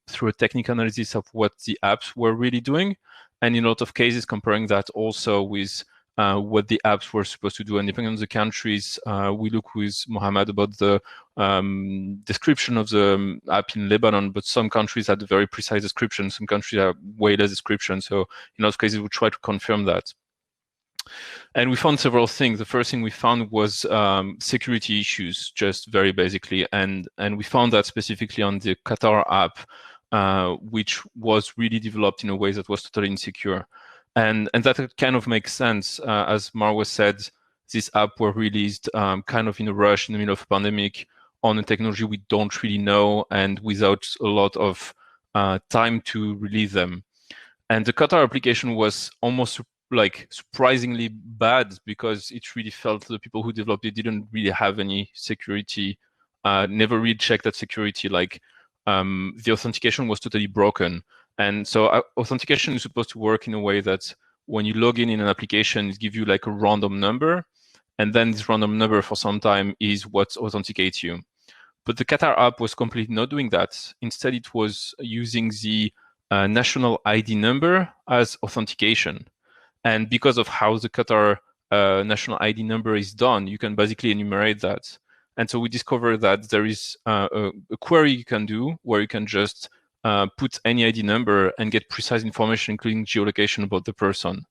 through a technical analysis of what the apps were really doing, and in a lot of cases comparing that also with what the apps were supposed to do. And depending on the countries, we look with Mohammad about the description of the app in Lebanon, but some countries had a very precise description, some countries have way less description. So in those cases, we try to confirm that. And we found several things. The first thing we found was security issues, just very basically. And we found that specifically on the Qatar app, which was really developed in a way that was totally insecure. And that kind of makes sense. As Marwa said, this app were released kind of in a rush in the middle of a pandemic on a technology we don't really know and without a lot of time to release them. And the Qatar application was almost like surprisingly bad because it really felt the people who developed it didn't really have any security, never really checked that security. Like the authentication was totally broken. And so authentication is supposed to work in a way that when you log in an application, it gives you like a random number. And then this random number for some time is what authenticates you. But the Qatar app was completely not doing that. Instead, it was using the national ID number as authentication. And because of how the Qatar national ID number is done, you can basically enumerate that. And so we discovered that there is a query you can do where you can just put any ID number and get precise information, including geolocation about the person.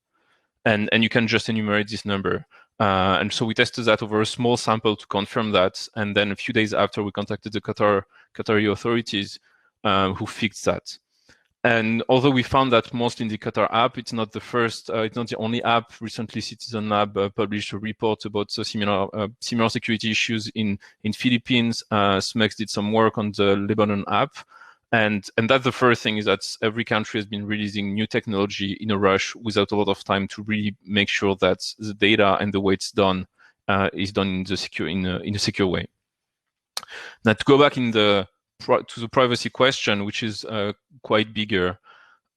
And you can just enumerate this number. And so we tested that over a small sample to confirm that. And then a few days after, we contacted the Qatari authorities who fixed that. And although we found that mostly in the Qatar app, it's not the first, it's not the only app. Recently, Citizen Lab published a report about similar security issues in Philippines. SMEX did some work on the Lebanon app. And that's the first thing, is that every country has been releasing new technology in a rush without a lot of time to really make sure that the data and the way it's done is done in a secure way. Now, to go back to the privacy question, which is quite bigger.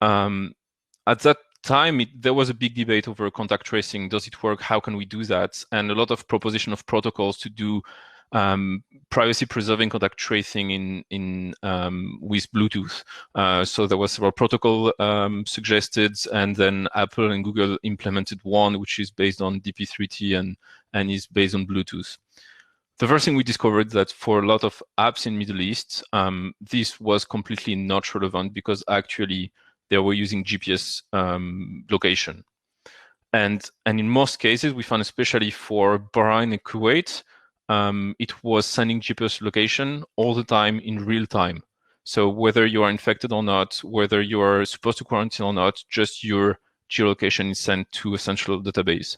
At that time, there was a big debate over contact tracing. Does it work? How can we do that? And a lot of proposition of protocols to do privacy-preserving contact tracing with Bluetooth. So there was several protocol suggested, and then Apple and Google implemented one, which is based on DP3T and is based on Bluetooth. The first thing we discovered that for a lot of apps in Middle East, this was completely not relevant because actually they were using GPS location. And in most cases, we found, especially for Bahrain and Kuwait, it was sending GPS location all the time in real time. So whether you are infected or not, whether you are supposed to quarantine or not, just your geolocation is sent to a central database.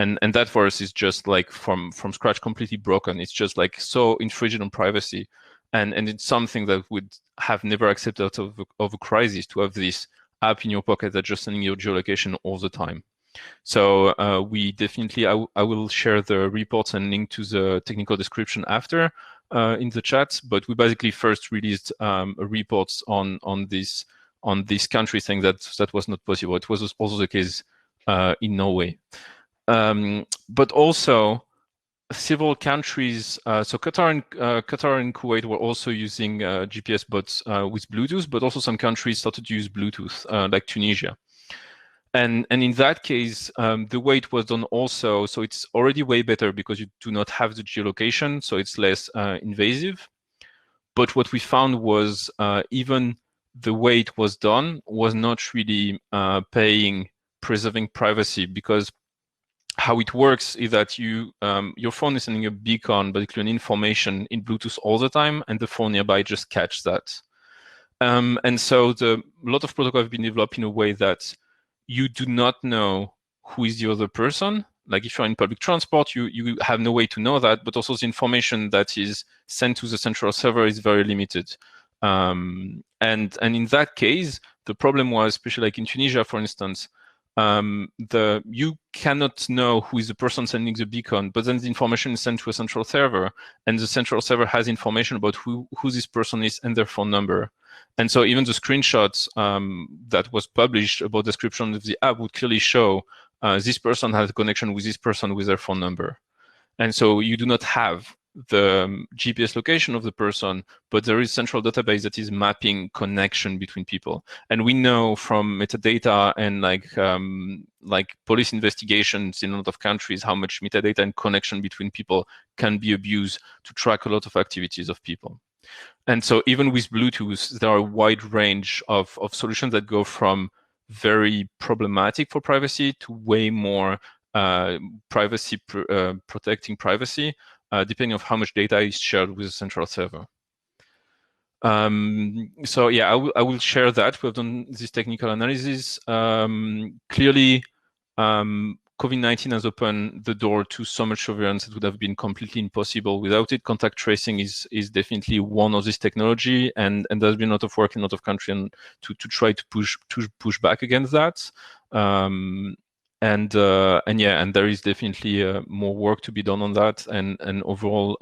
And that for us is just like from scratch completely broken. It's just like so infringing on privacy. And it's something that would have never accepted out of a crisis, to have this app in your pocket that's just sending your geolocation all the time. So we definitely, I will share the reports and link to the technical description after in the chat, but we basically first released reports on this country saying that was not possible. It was also the case in Norway. But also several countries, so Qatar and Kuwait were also using GPS, but with Bluetooth, but also some countries started to use Bluetooth, like Tunisia. And in that case, the way it was done also, so it's already way better because you do not have the geolocation, so it's less invasive. But what we found was even the way it was done was not really preserving privacy, because how it works is that your phone is sending a beacon, basically an information in Bluetooth all the time, and the phone nearby just catch that. And so a lot of protocols have been developed in a way that you do not know who is the other person. Like if you're in public transport, you have no way to know that, but also the information that is sent to the central server is very limited. And in that case, the problem was, especially like in Tunisia, for instance, you cannot know who is the person sending the beacon, but then the information is sent to a central server, and the central server has information about who this person is and their phone number. And so even the screenshots that was published about description of the app would clearly show this person has a connection with this person with their phone number. And so you do not have the GPS location of the person, but there is central database that is mapping connection between people. And we know from metadata and like police investigations in a lot of countries how much metadata and connection between people can be abused to track a lot of activities of people. And so even with Bluetooth, there are a wide range of solutions that go from very problematic for privacy to way more protecting privacy, depending on how much data is shared with the central server. So yeah, I will share that. We've done this technical analysis. Clearly, COVID-19 has opened the door to so much surveillance that would have been completely impossible without it. Contact tracing is definitely one of this technology, and there's been a lot of work in a lot of countries to try to push back against that. And there is definitely more work to be done on that, and overall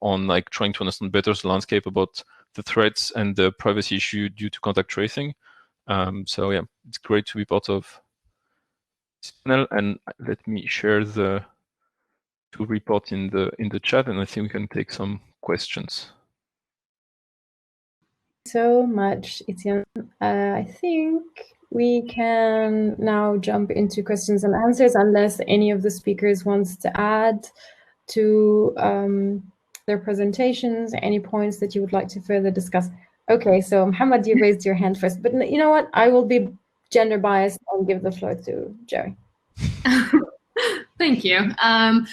on like trying to understand better the landscape about the threats and the privacy issue due to contact tracing. So yeah, it's great to be part of this panel, and let me share the two reports in the chat, and I think we can take some questions. So much, Etienne. I think we can now jump into questions and answers, unless any of the speakers wants to add to their presentations, any points that you would like to further discuss. Okay, so Mohammad, you raised your hand first, but you know what? I will be gender biased and give the floor to Joey. Thank you. No,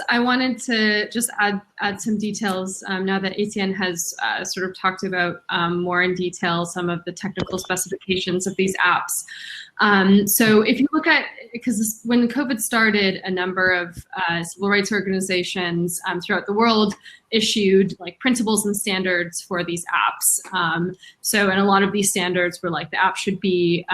I wanted to just add some details now that Etienne has sort of talked about more in detail some of the technical specifications of these apps. So if you look at, because when COVID started, a number of civil rights organizations throughout the world issued like principles and standards for these apps. And a lot of these standards were like the app should be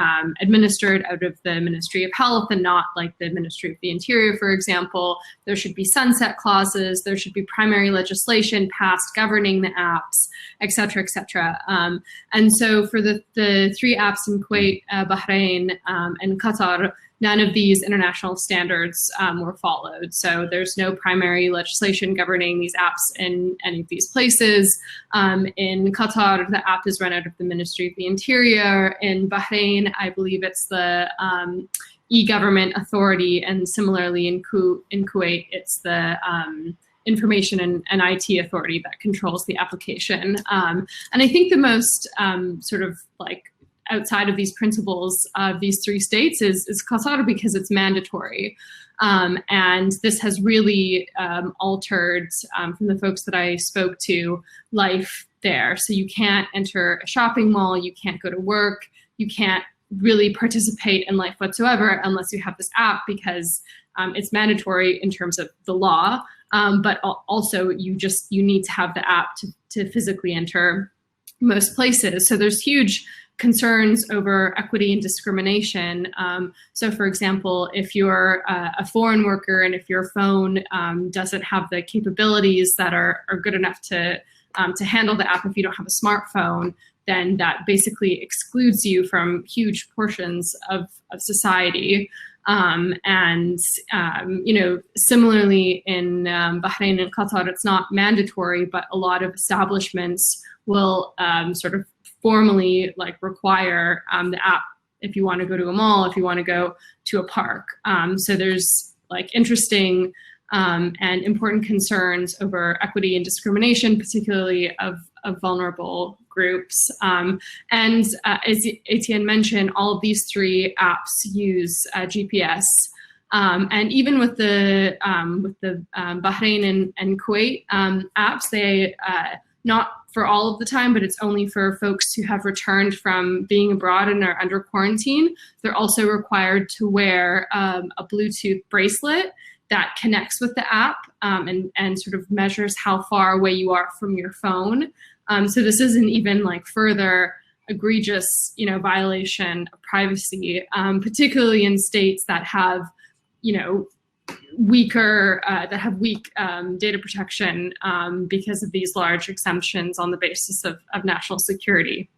administered out of the Ministry of Health and not like the Ministry of the Interior, for example. There should be sunset clauses, there should be primary legislation passed governing the apps, et cetera, et cetera. And so for the three apps in Kuwait, Bahrain, and Qatar, none of these international standards were followed. So there's no primary legislation governing these apps in any of these places. In Qatar, the app is run out of the Ministry of the Interior. In Bahrain, I believe it's the e-government authority, and similarly in Kuwait, it's the Information and IT Authority that controls the application. And I think the most sort of like outside of these principles of these three states is Qatar, because it's mandatory. And this has really altered, from the folks that I spoke to, life there. So you can't enter a shopping mall, you can't go to work, you can't really participate in life whatsoever unless you have this app, because it's mandatory in terms of the law, but also you need to have the app to physically enter most places. So there's huge concerns over equity and discrimination. So for example, if you're a foreign worker and if your phone doesn't have the capabilities that are good enough to handle the app, if you don't have a smartphone, then that basically excludes you from huge portions of society. Similarly in Bahrain and Qatar, it's not mandatory, but a lot of establishments will sort of formally like require the app if you want to go to a mall, if you want to go to a park. So there's like interesting and important concerns over equity and discrimination, particularly of vulnerable groups. As Etienne mentioned, all of these three apps use GPS. And even with the Bahrain and Kuwait apps, they not for all of the time, but it's only for folks who have returned from being abroad and are under quarantine. They're also required to wear a Bluetooth bracelet that connects with the app and sort of measures how far away you are from your phone. So this isn't even like further egregious, violation of privacy, particularly in states that have, weak data protection because of these large exemptions on the basis of national security.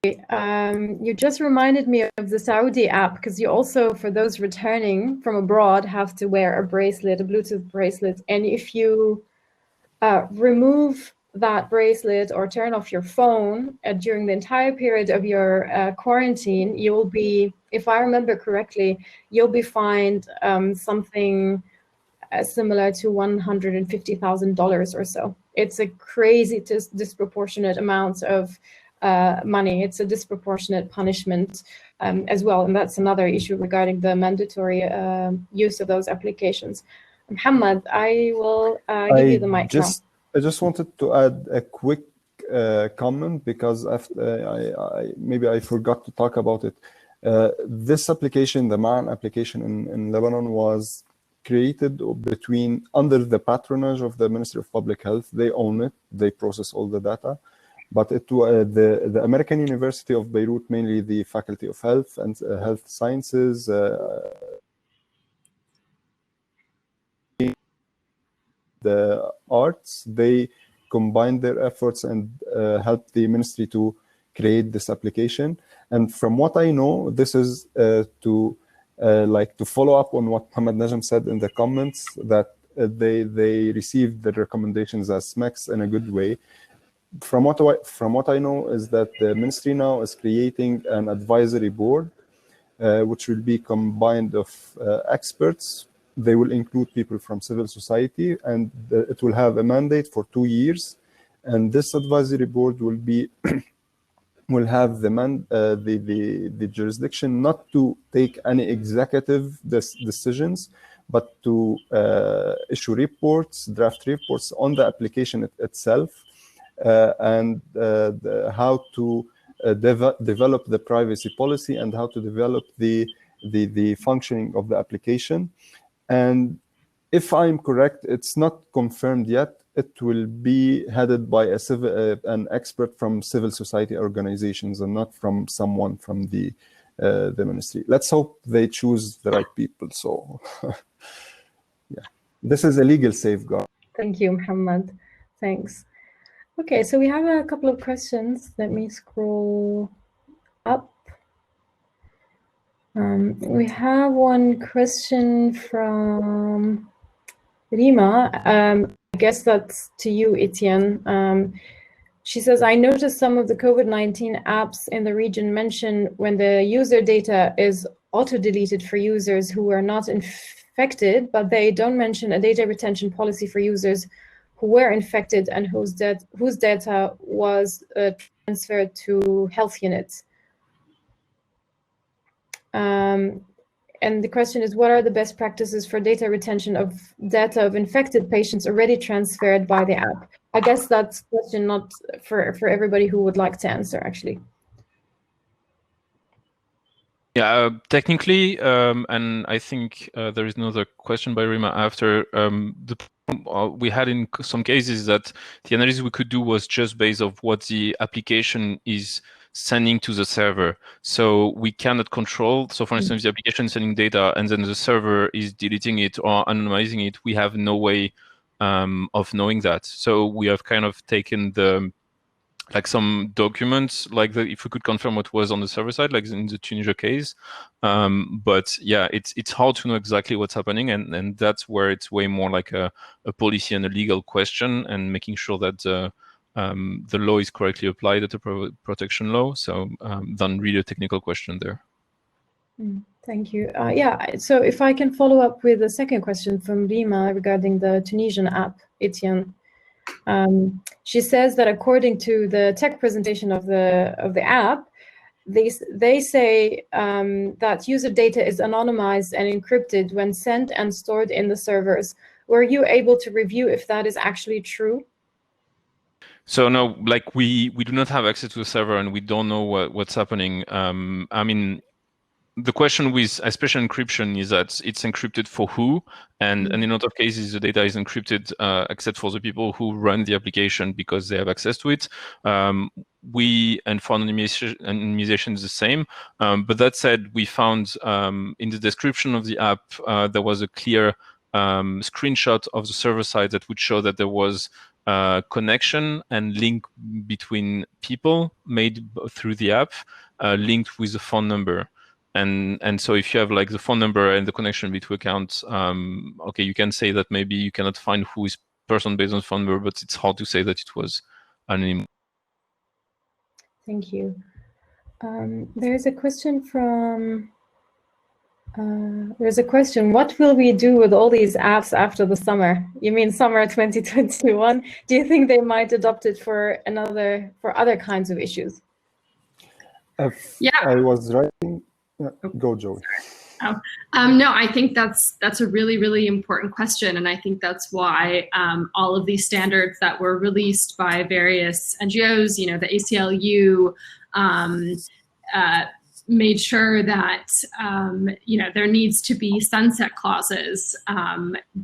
You just reminded me of the Saudi app, because you also, for those returning from abroad, have to wear a bracelet, a Bluetooth bracelet. And if you remove that bracelet or turn off your phone during the entire period of your quarantine, you will be, if I remember correctly, you'll be fined something similar to $150,000 or so. It's a crazy disproportionate amount of money. It's a disproportionate punishment as well, and that's another issue regarding the mandatory use of those applications. Mohammad, I will give you the mic now. I just wanted to add a quick comment, because maybe I forgot to talk about it. This application, the MAN application in Lebanon, was created under the patronage of the Ministry of Public Health. They own it, they process all the data. But the American University of Beirut, mainly the Faculty of Health and Health Sciences, the arts, they combined their efforts and helped the ministry to create this application. And from what I know, this is to follow up on what Mohammed Najm said in the comments, that they received the recommendations as SMECs in a good way. From what I know is that the ministry now is creating an advisory board, which will be combined of experts. They will include people from civil society, and it will have a mandate for 2 years. And this advisory board will be will have the jurisdiction not to take any executive decisions, but to issue reports, draft reports on the application itself, and how to develop the privacy policy and how to develop the functioning of the application. And if I'm correct, it's not confirmed yet. It will be headed by an expert from civil society organizations and not from someone from the ministry. Let's hope they choose the right people. So, yeah, this is a legal safeguard. Thank you, Mohammed. Thanks. Okay, so we have a couple of questions. Let me scroll up. We have one question from Rima. I guess that's to you, Etienne. She says, I noticed some of the COVID-19 apps in the region mention when the user data is auto-deleted for users who are not infected, but they don't mention a data retention policy for users who were infected and whose data was transferred to health units. And the question is, what are the best practices for data retention of data of infected patients already transferred by the app? I guess that's a question not for everybody who would like to answer, actually. Yeah, technically, and I think there is another question by Rima after. We had in some cases that the analysis we could do was just based on what the application is sending to the server. So we cannot control. So for instance, the application is sending data and then the server is deleting it or anonymizing it. We have no way of knowing that. So we have kind of taken some documents, if we could confirm what was on the server side, like in the Tunisia case. But yeah, it's hard to know exactly what's happening, and that's where it's way more like a policy and a legal question, and making sure that the law is correctly applied at the protection law. So than really a technical question there. Thank you. Yeah, so if I can follow up with a second question from Rima regarding the Tunisian app, Etienne. She says that according to the tech presentation of the app, they say that user data is anonymized and encrypted when sent and stored in the servers. Were you able to review if that is actually true? So no, we do not have access to the server and we don't know what's happening. I mean, the question with especially encryption is that it's encrypted for who, and in a lot of cases the data is encrypted except for the people who run the application because they have access to it. And for anonymization is the same. But that said, we found in the description of the app there was a clear screenshot of the server side that would show that there was connection and link between people made through the app, linked with the phone number. And so if you have the phone number and the connection between accounts, okay, you can say that maybe you cannot find who is person based on phone number, but it's hard to say that it was anonymous. Thank you. There's a question from. There's a question. What will we do with all these apps after the summer? You mean summer 2021? Do you think they might adopt it for other kinds of issues? Yeah. I was writing. Go, Joey. No, I think that's a really, really important question. And I think that's why all of these standards that were released by various NGOs, you know, the ACLU, made sure that, you know, there needs to be sunset clauses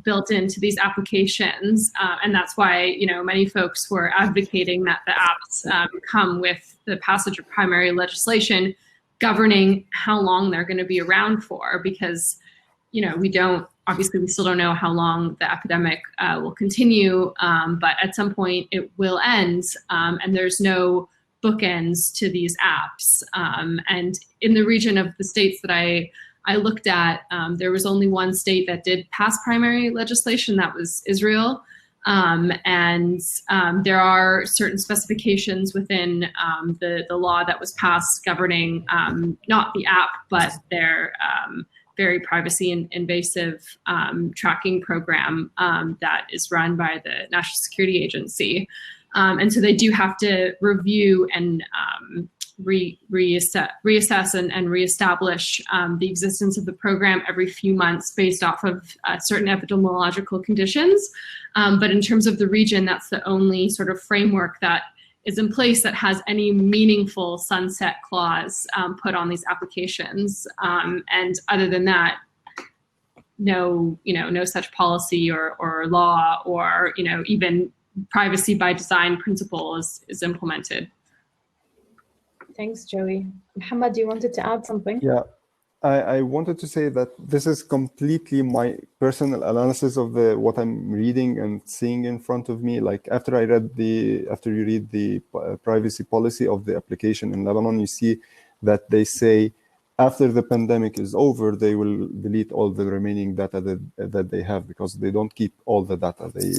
built into these applications. And that's why, you know, many folks were advocating that the apps come with the passage of primary legislation governing how long they're going to be around for, because, you know, obviously we still don't know how long the epidemic will continue, but at some point it will end, and there's no bookends to these apps. And in the region of the states that I looked at, there was only one state that did pass primary legislation, that was Israel. And there are certain specifications within the law that was passed governing not the app, but their very privacy invasive tracking program that is run by the National Security Agency. And so they do have to review and reassess and reestablish the existence of the program every few months based off of certain epidemiological conditions. But in terms of the region, that's the only sort of framework that is in place that has any meaningful sunset clause put on these applications. And other than that, no such policy or law or, you know, even privacy by design principle is implemented. Thanks, Joey. Mohammad, you wanted to add something? Yeah, I wanted to say that this is completely my personal analysis of what I'm reading and seeing in front of me. Like after you read the privacy policy of the application in Lebanon, you see that they say after the pandemic is over, they will delete all the remaining data that they have, because they don't keep all the data. They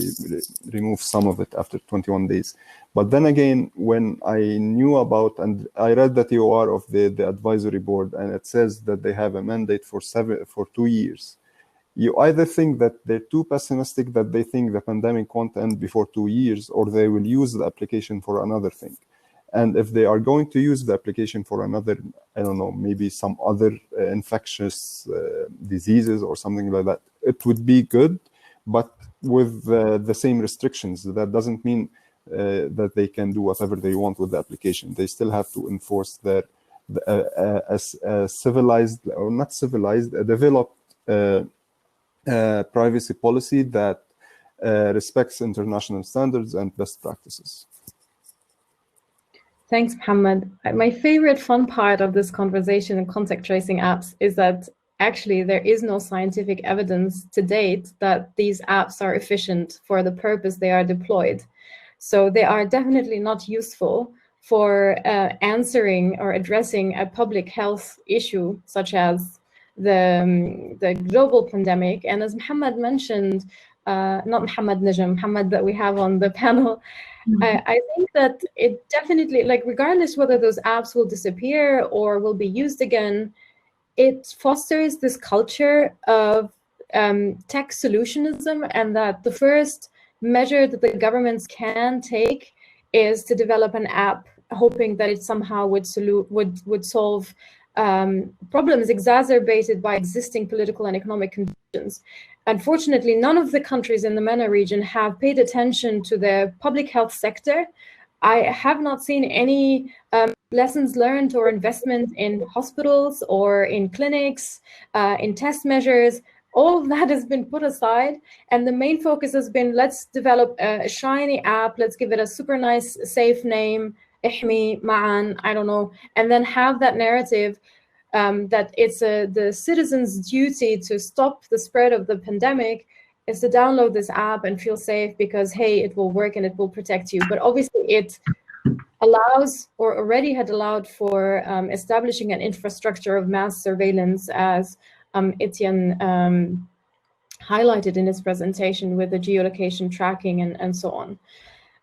remove some of it after 21 days. But then again, when I knew about, and I read the TOR of the advisory board, and it says that they have a mandate for 2 years. You either think that they're too pessimistic, that they think the pandemic won't end before 2 years, or they will use the application for another thing. And if they are going to use the application for another, I don't know, maybe some other infectious diseases or something like that, it would be good, but with the same restrictions. That doesn't mean that they can do whatever they want with the application. They still have to enforce their civilized, or not civilized, a developed privacy policy that respects international standards and best practices. Thanks, Mohammad. My favorite fun part of this conversation in contact tracing apps is that actually there is no scientific evidence to date that these apps are efficient for the purpose they are deployed. So they are definitely not useful for answering or addressing a public health issue such as the global pandemic. And as Mohammad mentioned, not Mohammad Najm, Mohammad that we have on the panel, I think that it definitely, like, regardless whether those apps will disappear or will be used again, it fosters this culture of tech solutionism, and that the first measure that the governments can take is to develop an app, hoping that it somehow would solve problems exacerbated by existing political and economic conditions. Unfortunately, none of the countries in the MENA region have paid attention to the public health sector. I have not seen any lessons learned or investment in hospitals or in clinics, in test measures. All of that has been put aside, and the main focus has been, let's develop a shiny app, let's give it a super nice, safe name, Ihmi, Ma'an, I don't know, and then have that narrative that it's the citizens' duty to stop the spread of the pandemic is to download this app and feel safe because, hey, it will work and it will protect you. But obviously it allows, or already had allowed, for establishing an infrastructure of mass surveillance, as Etienne highlighted in his presentation, with the geolocation tracking and so on.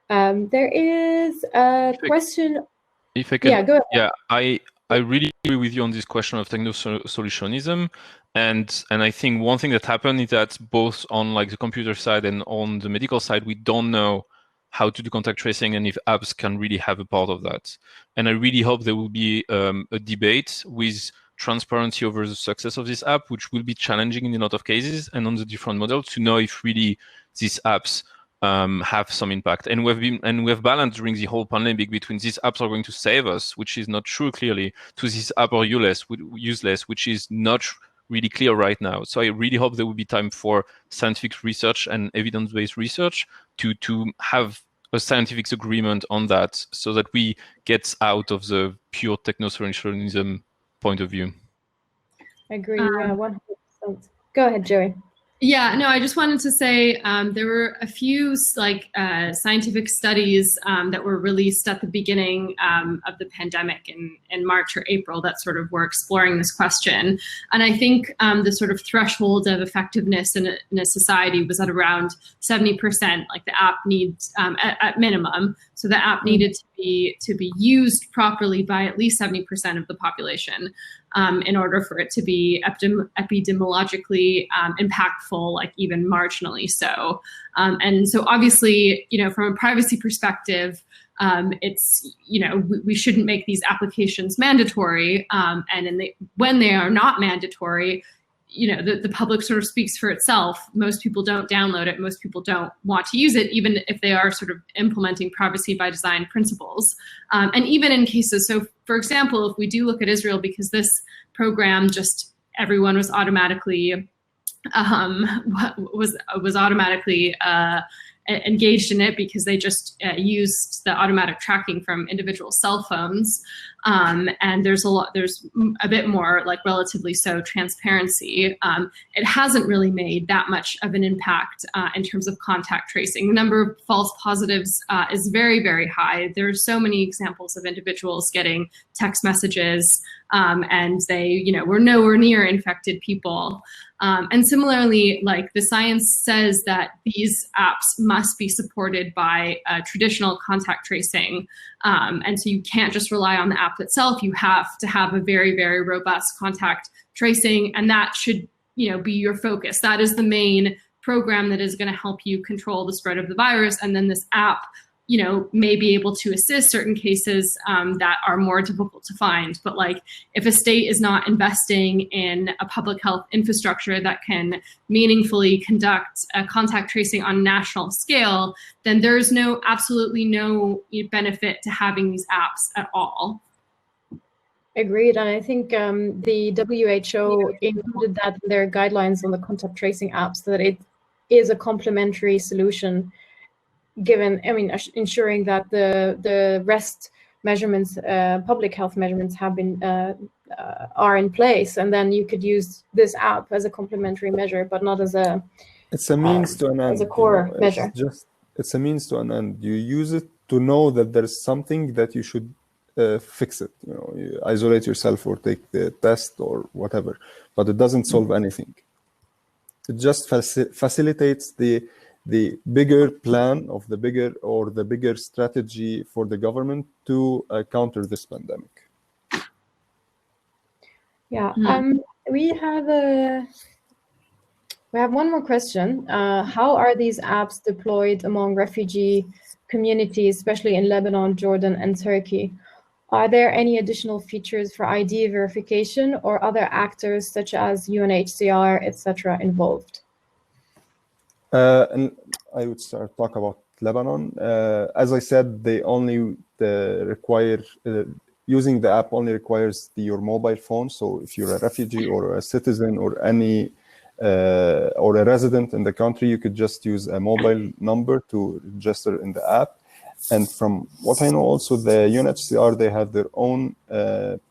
There is a question. If I can, yeah, go ahead. Yeah, I really agree with you on this question of techno-solutionism. And I think one thing that happened is that both on like the computer side and on the medical side, we don't know how to do contact tracing and if apps can really have a part of that. And I really hope there will be a debate with transparency over the success of this app, which will be challenging in a lot of cases, and on the different models to know if really these apps have some impact. And we have balanced during the whole pandemic between these apps are going to save us, which is not true clearly, to these apps are useless, which is not really clear right now. So I really hope there will be time for scientific research and evidence-based research to have a scientific agreement on that, so that we get out of the pure techno-solutionism point of view. I agree. Yeah, 100%. Go ahead, Joey. Yeah, no, I just wanted to say there were a few scientific studies that were released at the beginning of the pandemic in March or April that sort of were exploring this question. And I think the sort of threshold of effectiveness in a society was at around 70%, like the app needs at minimum. So the app needed to be used properly by at least 70% of the population in order for it to be epidemiologically impactful, like even marginally so. And so obviously, from a privacy perspective, it's, we shouldn't make these applications mandatory. And when they are not mandatory, the public sort of speaks for itself. Most people don't download it. Most people don't want to use it, even if they are sort of implementing privacy by design principles. And even in cases, so for example, if we do look at Israel, because this program just everyone was automatically engaged in it because they just used the automatic tracking from individual cell phones. And there's a bit more, like relatively so, transparency. It hasn't really made that much of an impact in terms of contact tracing. The number of false positives is very, very high. There are so many examples of individuals getting text messages and they, were nowhere near infected people. And similarly, like the science says that these apps must be supported by traditional contact tracing. And so you can't just rely on the app itself. You have to have a very, very robust contact tracing, and that should, be your focus. That is the main program that is going to help you control the spread of the virus. And then this app, may be able to assist certain cases that are more difficult to find. But like, if a state is not investing in a public health infrastructure that can meaningfully conduct contact tracing on a national scale, then there's absolutely no benefit to having these apps at all. Agreed, and I think the WHO included that in their guidelines on the contact tracing apps, that it is a complementary solution, given, ensuring that the rest measurements, public health measurements, have been are in place, and then you could use this app as a complementary measure, but not as a. It's a means to an end. As a core measure. It's a means to an end. You use it to know that there's something that you should fix it. You isolate yourself or take the test or whatever, but it doesn't solve anything. It just facilitates the bigger plan of the bigger strategy for the government to counter this pandemic. Yeah, we have one more question. How are these apps deployed among refugee communities, especially in Lebanon, Jordan, and Turkey? Are there any additional features for ID verification or other actors such as UNHCR, etc., involved? And I would talk about Lebanon. As I said, they only require, using the app only requires your mobile phone. So if you're a refugee or a citizen or or a resident in the country, you could just use a mobile number to register in the app. And from what I know, also the UNHCR, they have their own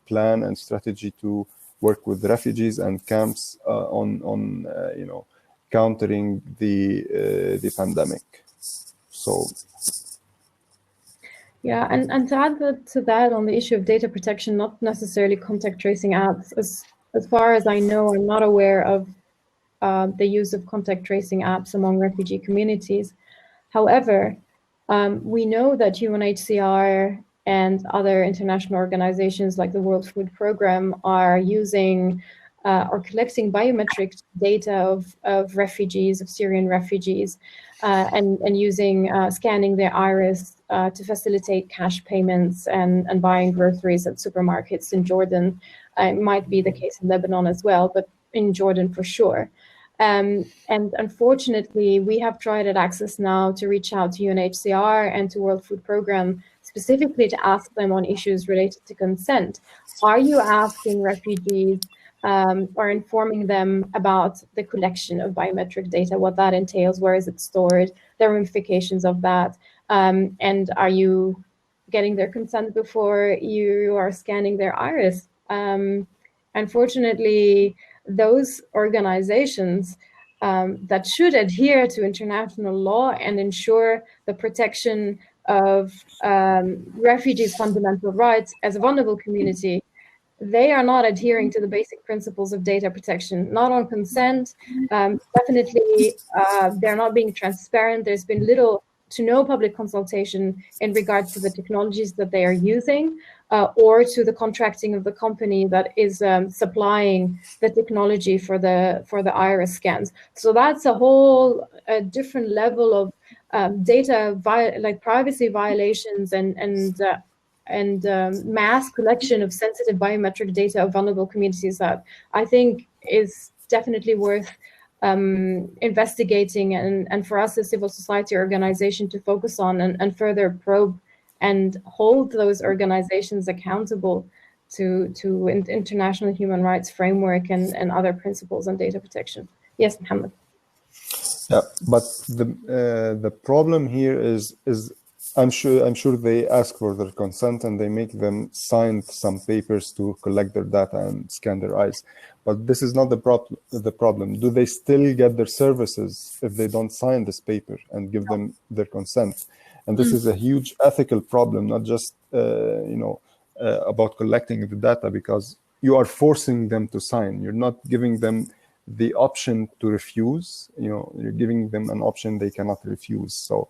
plan and strategy to work with refugees and camps on countering the pandemic. So. Yeah, and to add to that on the issue of data protection, not necessarily contact tracing apps, as far as I know, I'm not aware of the use of contact tracing apps among refugee communities. However, we know that UNHCR and other international organizations like the World Food Programme are using are collecting biometric data of refugees, of Syrian refugees, and using scanning their iris to facilitate cash payments and buying groceries at supermarkets in Jordan. It might be the case in Lebanon as well, but in Jordan for sure. And unfortunately, we have tried at Accessnow to reach out to UNHCR and to World Food Programme specifically to ask them on issues related to consent. Are you asking refugees or informing them about the collection of biometric data, what that entails, where is it stored, the ramifications of that, and are you getting their consent before you are scanning their iris? Unfortunately, those organizations that should adhere to international law and ensure the protection of refugees' fundamental rights as a vulnerable community, they are not adhering to the basic principles of data protection, not on consent. Definitely, they're not being transparent. There's been little to no public consultation in regards to the technologies that they are using or to the contracting of the company that is supplying the technology for the iris scans. So that's a whole different level of data, like privacy violations and mass collection of sensitive biometric data of vulnerable communities that I think is definitely worth investigating and for us as civil society organization to focus on and further probe and hold those organizations accountable to international human rights framework and other principles on data protection. Yes, Mohammed. Yeah, but the problem here is I'm sure they ask for their consent and they make them sign some papers to collect their data and scan their eyes. But this is not the problem. Do they still get their services if they don't sign this paper and give them their consent? And this is a huge ethical problem, not just about collecting the data, because you are forcing them to sign. You're not giving them the option to refuse. You're giving them an option they cannot refuse. So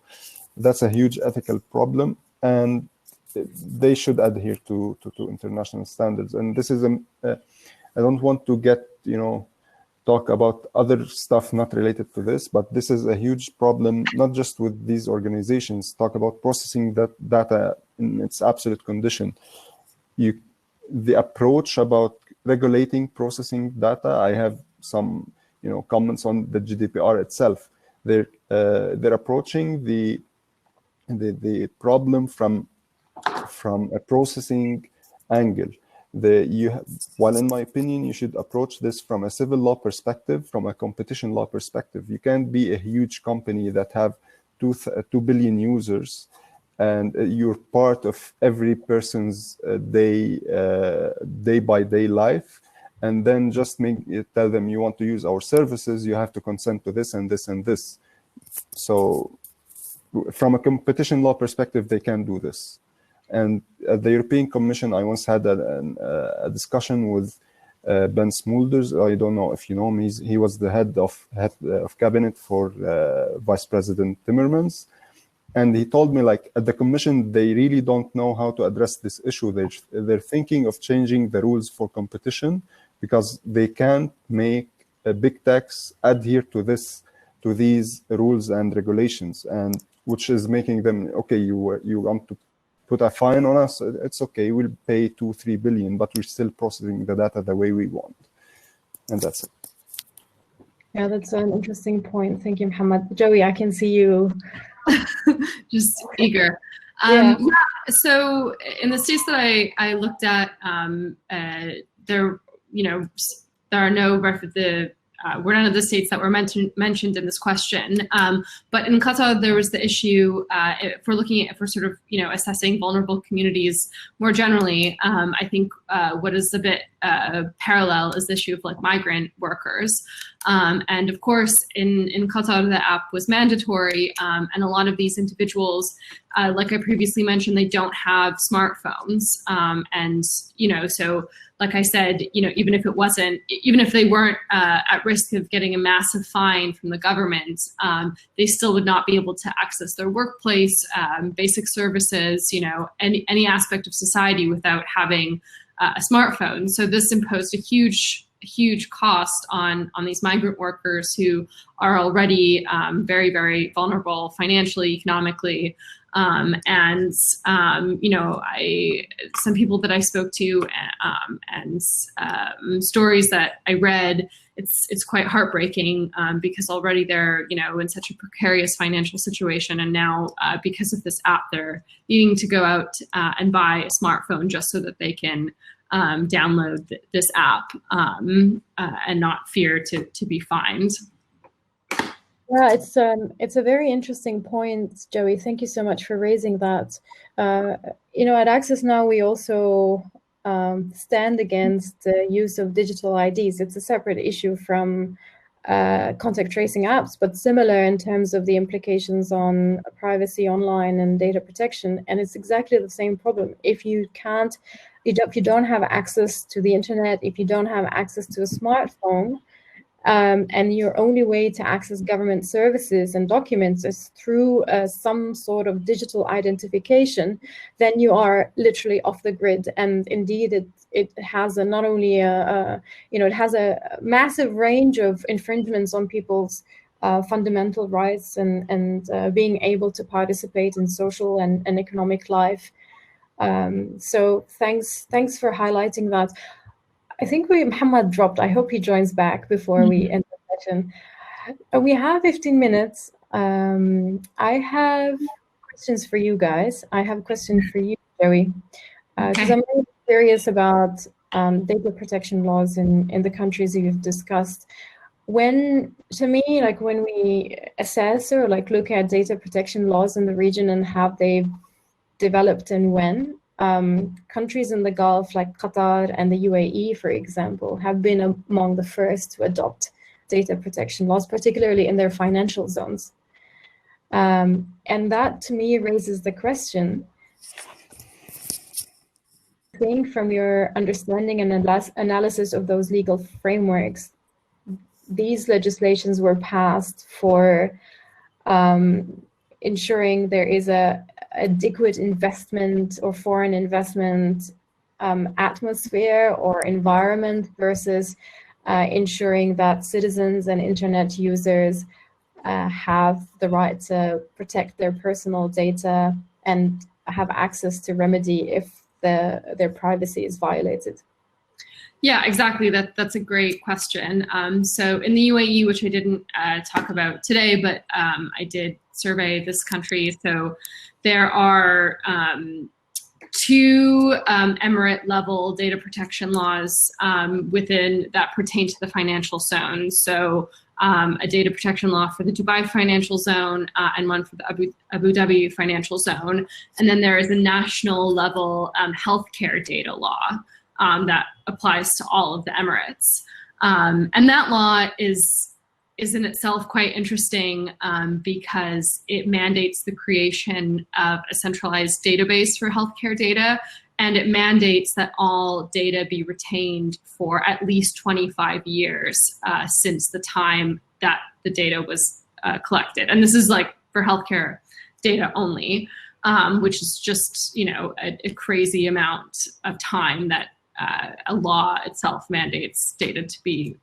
that's a huge ethical problem, and they should adhere to international standards. And this is I don't want to talk about other stuff not related to this, but this is a huge problem, not just with these organizations. Talk about processing that data in its absolute condition. The approach about regulating processing data, I have some comments on the GDPR itself. They're approaching the problem from a processing angle. While in my opinion, you should approach this from a civil law perspective, from a competition law perspective. You can't be a huge company that have 2 billion users and you're part of every person's day-by-day life, and then just tell them you want to use our services, you have to consent to this and this and this. So from a competition law perspective, they can do this. And at the European Commission, I once had a discussion with Ben Smulders. I don't know if you know him. He was the head of cabinet for Vice President Timmermans. And he told me, like, at the Commission, they really don't know how to address this issue. They're thinking of changing the rules for competition because they can't make a big techs adhere to these rules and regulations, and which is making them, okay, you want to put a fine on us, it's okay, we'll pay 2-3 billion, but we're still processing the data the way we want. And that's it. Yeah, that's an interesting point. Thank you, Mohammed. Joey, I can see you. Just eager. Yeah. So in the states that I looked at, there are no were none of the states that were mentioned in this question. But in Qatar, there was the issue, if we're sort of, assessing vulnerable communities more generally, I think what is a bit parallel is the issue of like migrant workers. And of course, in Qatar, the app was mandatory. And a lot of these individuals, like I previously mentioned, they don't have smartphones. And, so like I said, even if they weren't at risk of getting a massive fine from the government, they still would not be able to access their workplace, basic services, any aspect of society without having a smartphone. So this imposed a huge huge cost on these migrant workers who are already very, very vulnerable financially, economically. Some people that I spoke to and stories that I read, it's quite heartbreaking because already they're, in such a precarious financial situation. And now because of this app, they're needing to go out and buy a smartphone just so that they can download this app and not fear to be fined. Yeah, it's a very interesting point, Joey. Thank you so much for raising that. At Accessnow, we also stand against the use of digital IDs. It's a separate issue from contact tracing apps, but similar in terms of the implications on privacy online and data protection. And it's exactly the same problem. If you don't have access to the internet, if you don't have access to a smartphone, and your only way to access government services and documents is through some sort of digital identification, then you are literally off the grid. And indeed, it has not only it has a massive range of infringements on people's fundamental rights and being able to participate in social and economic life. So thanks for highlighting that. I think Mohammad dropped. I hope he joins back before we end the session. We have 15 minutes. I have questions for you guys. I have a question for you, Joey, because I'm really curious about data protection laws in the countries you've discussed. When we assess or look at data protection laws in the region and how they've developed and when, countries in the Gulf like Qatar and the UAE, for example, have been among the first to adopt data protection laws, particularly in their financial zones. And that, to me, raises the question, I think from your understanding and analysis of those legal frameworks, these legislations were passed for ensuring there is a adequate investment or foreign investment atmosphere or environment versus ensuring that citizens and internet users have the right to protect their personal data and have access to remedy if their privacy is violated. Yeah, exactly. That's a great question. So in the UAE, which I didn't talk about today, but I did survey this country. So there are two Emirate level data protection laws within that pertain to the financial zone. So a data protection law for the Dubai financial zone and one for the Abu Dhabi financial zone. And then there is a national level healthcare data law that applies to all of the Emirates. And that law is in itself quite interesting because it mandates the creation of a centralized database for healthcare data, and it mandates that all data be retained for at least 25 years since the time that the data was collected. And this is for healthcare data only, which is just a crazy amount of time that a law itself mandates data to be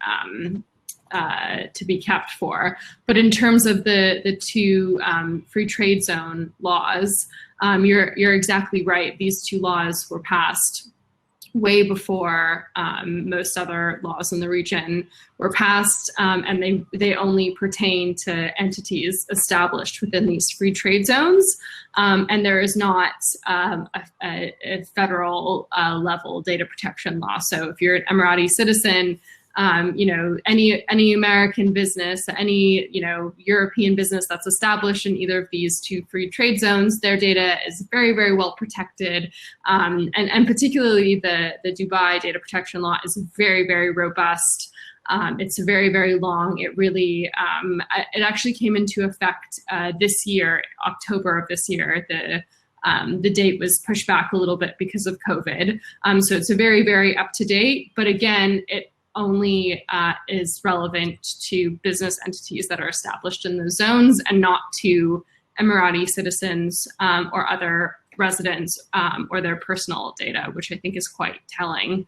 kept for. But in terms of the two free trade zone laws, you're exactly right. These two laws were passed way before most other laws in the region were passed, and they only pertain to entities established within these free trade zones. And there is not a federal level data protection law. So if you're an Emirati citizen, any American business, any European business that's established in either of these two free trade zones, their data is very, very well protected, and particularly the Dubai data protection law is very, very robust. It's very, very long. It really it actually came into effect this year, October of this year. The date was pushed back a little bit because of COVID. So it's a very, very up to date. But again, it only is relevant to business entities that are established in those zones and not to Emirati citizens or other residents or their personal data, which I think is quite telling,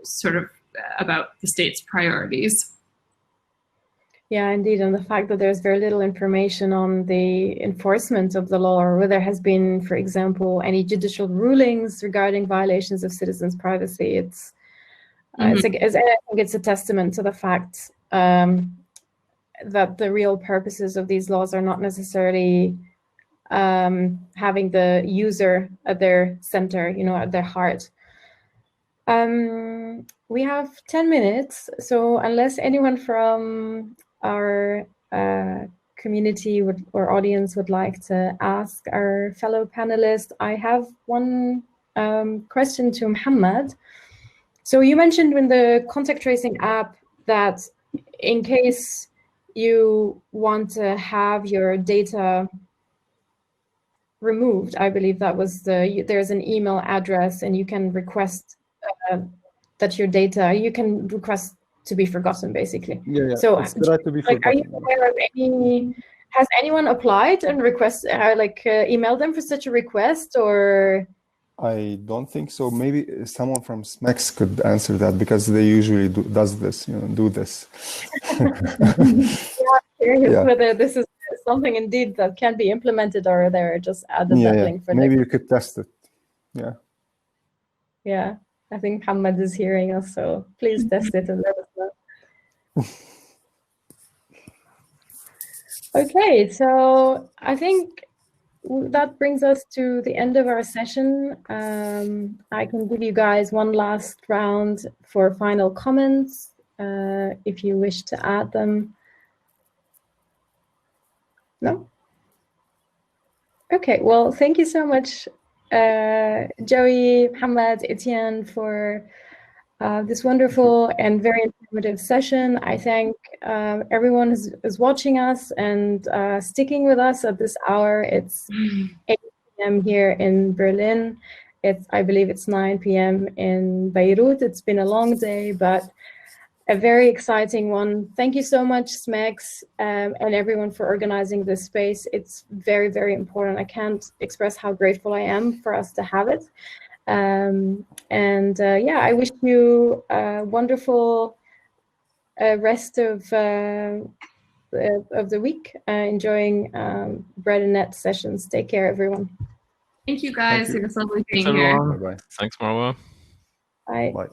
sort of about the state's priorities. Yeah, indeed. And the fact that there's very little information on the enforcement of the law, or whether there has been, for example, any judicial rulings regarding violations of citizens' privacy. I think it's a testament to the fact that the real purposes of these laws are not necessarily having the user at their center, at their heart. We have 10 minutes, so unless anyone from our community or audience would like to ask our fellow panelists, I have one question to Mohammad. So you mentioned in the contact tracing app that in case you want to have your data removed, I believe that was there's an email address, and you can request that your data, you can request to be forgotten, basically. Yeah. So it's right to be forgotten. Are you aware of has anyone applied and emailed them for such a request, or? I don't think so. Maybe someone from SMEX could answer that, because they usually do this. Curious whether this is something indeed that can be implemented, or they're just added that link for maybe you could test it. Yeah, I think Mohammad is hearing us, so please test it and let us know. Okay, so I think that brings us to the end of our session. I can give you guys one last round for final comments, if you wish to add them. No? Okay, well, thank you so much, Joey, Mohammad, Etienne, for this wonderful and very informative session. I thank everyone who's watching us and sticking with us at this hour. It's 8 p.m. here in Berlin. I believe it's 9 p.m. in Beirut. It's been a long day, but a very exciting one. Thank you so much, SMEX, and everyone for organizing this space. It's very, very important. I can't express how grateful I am for us to have it. I wish you a wonderful rest of the week, enjoying Bread&Net sessions. Take care, everyone. Thank you, guys. It was lovely being here. Bye-bye. Thanks, Marwa. Bye. Bye.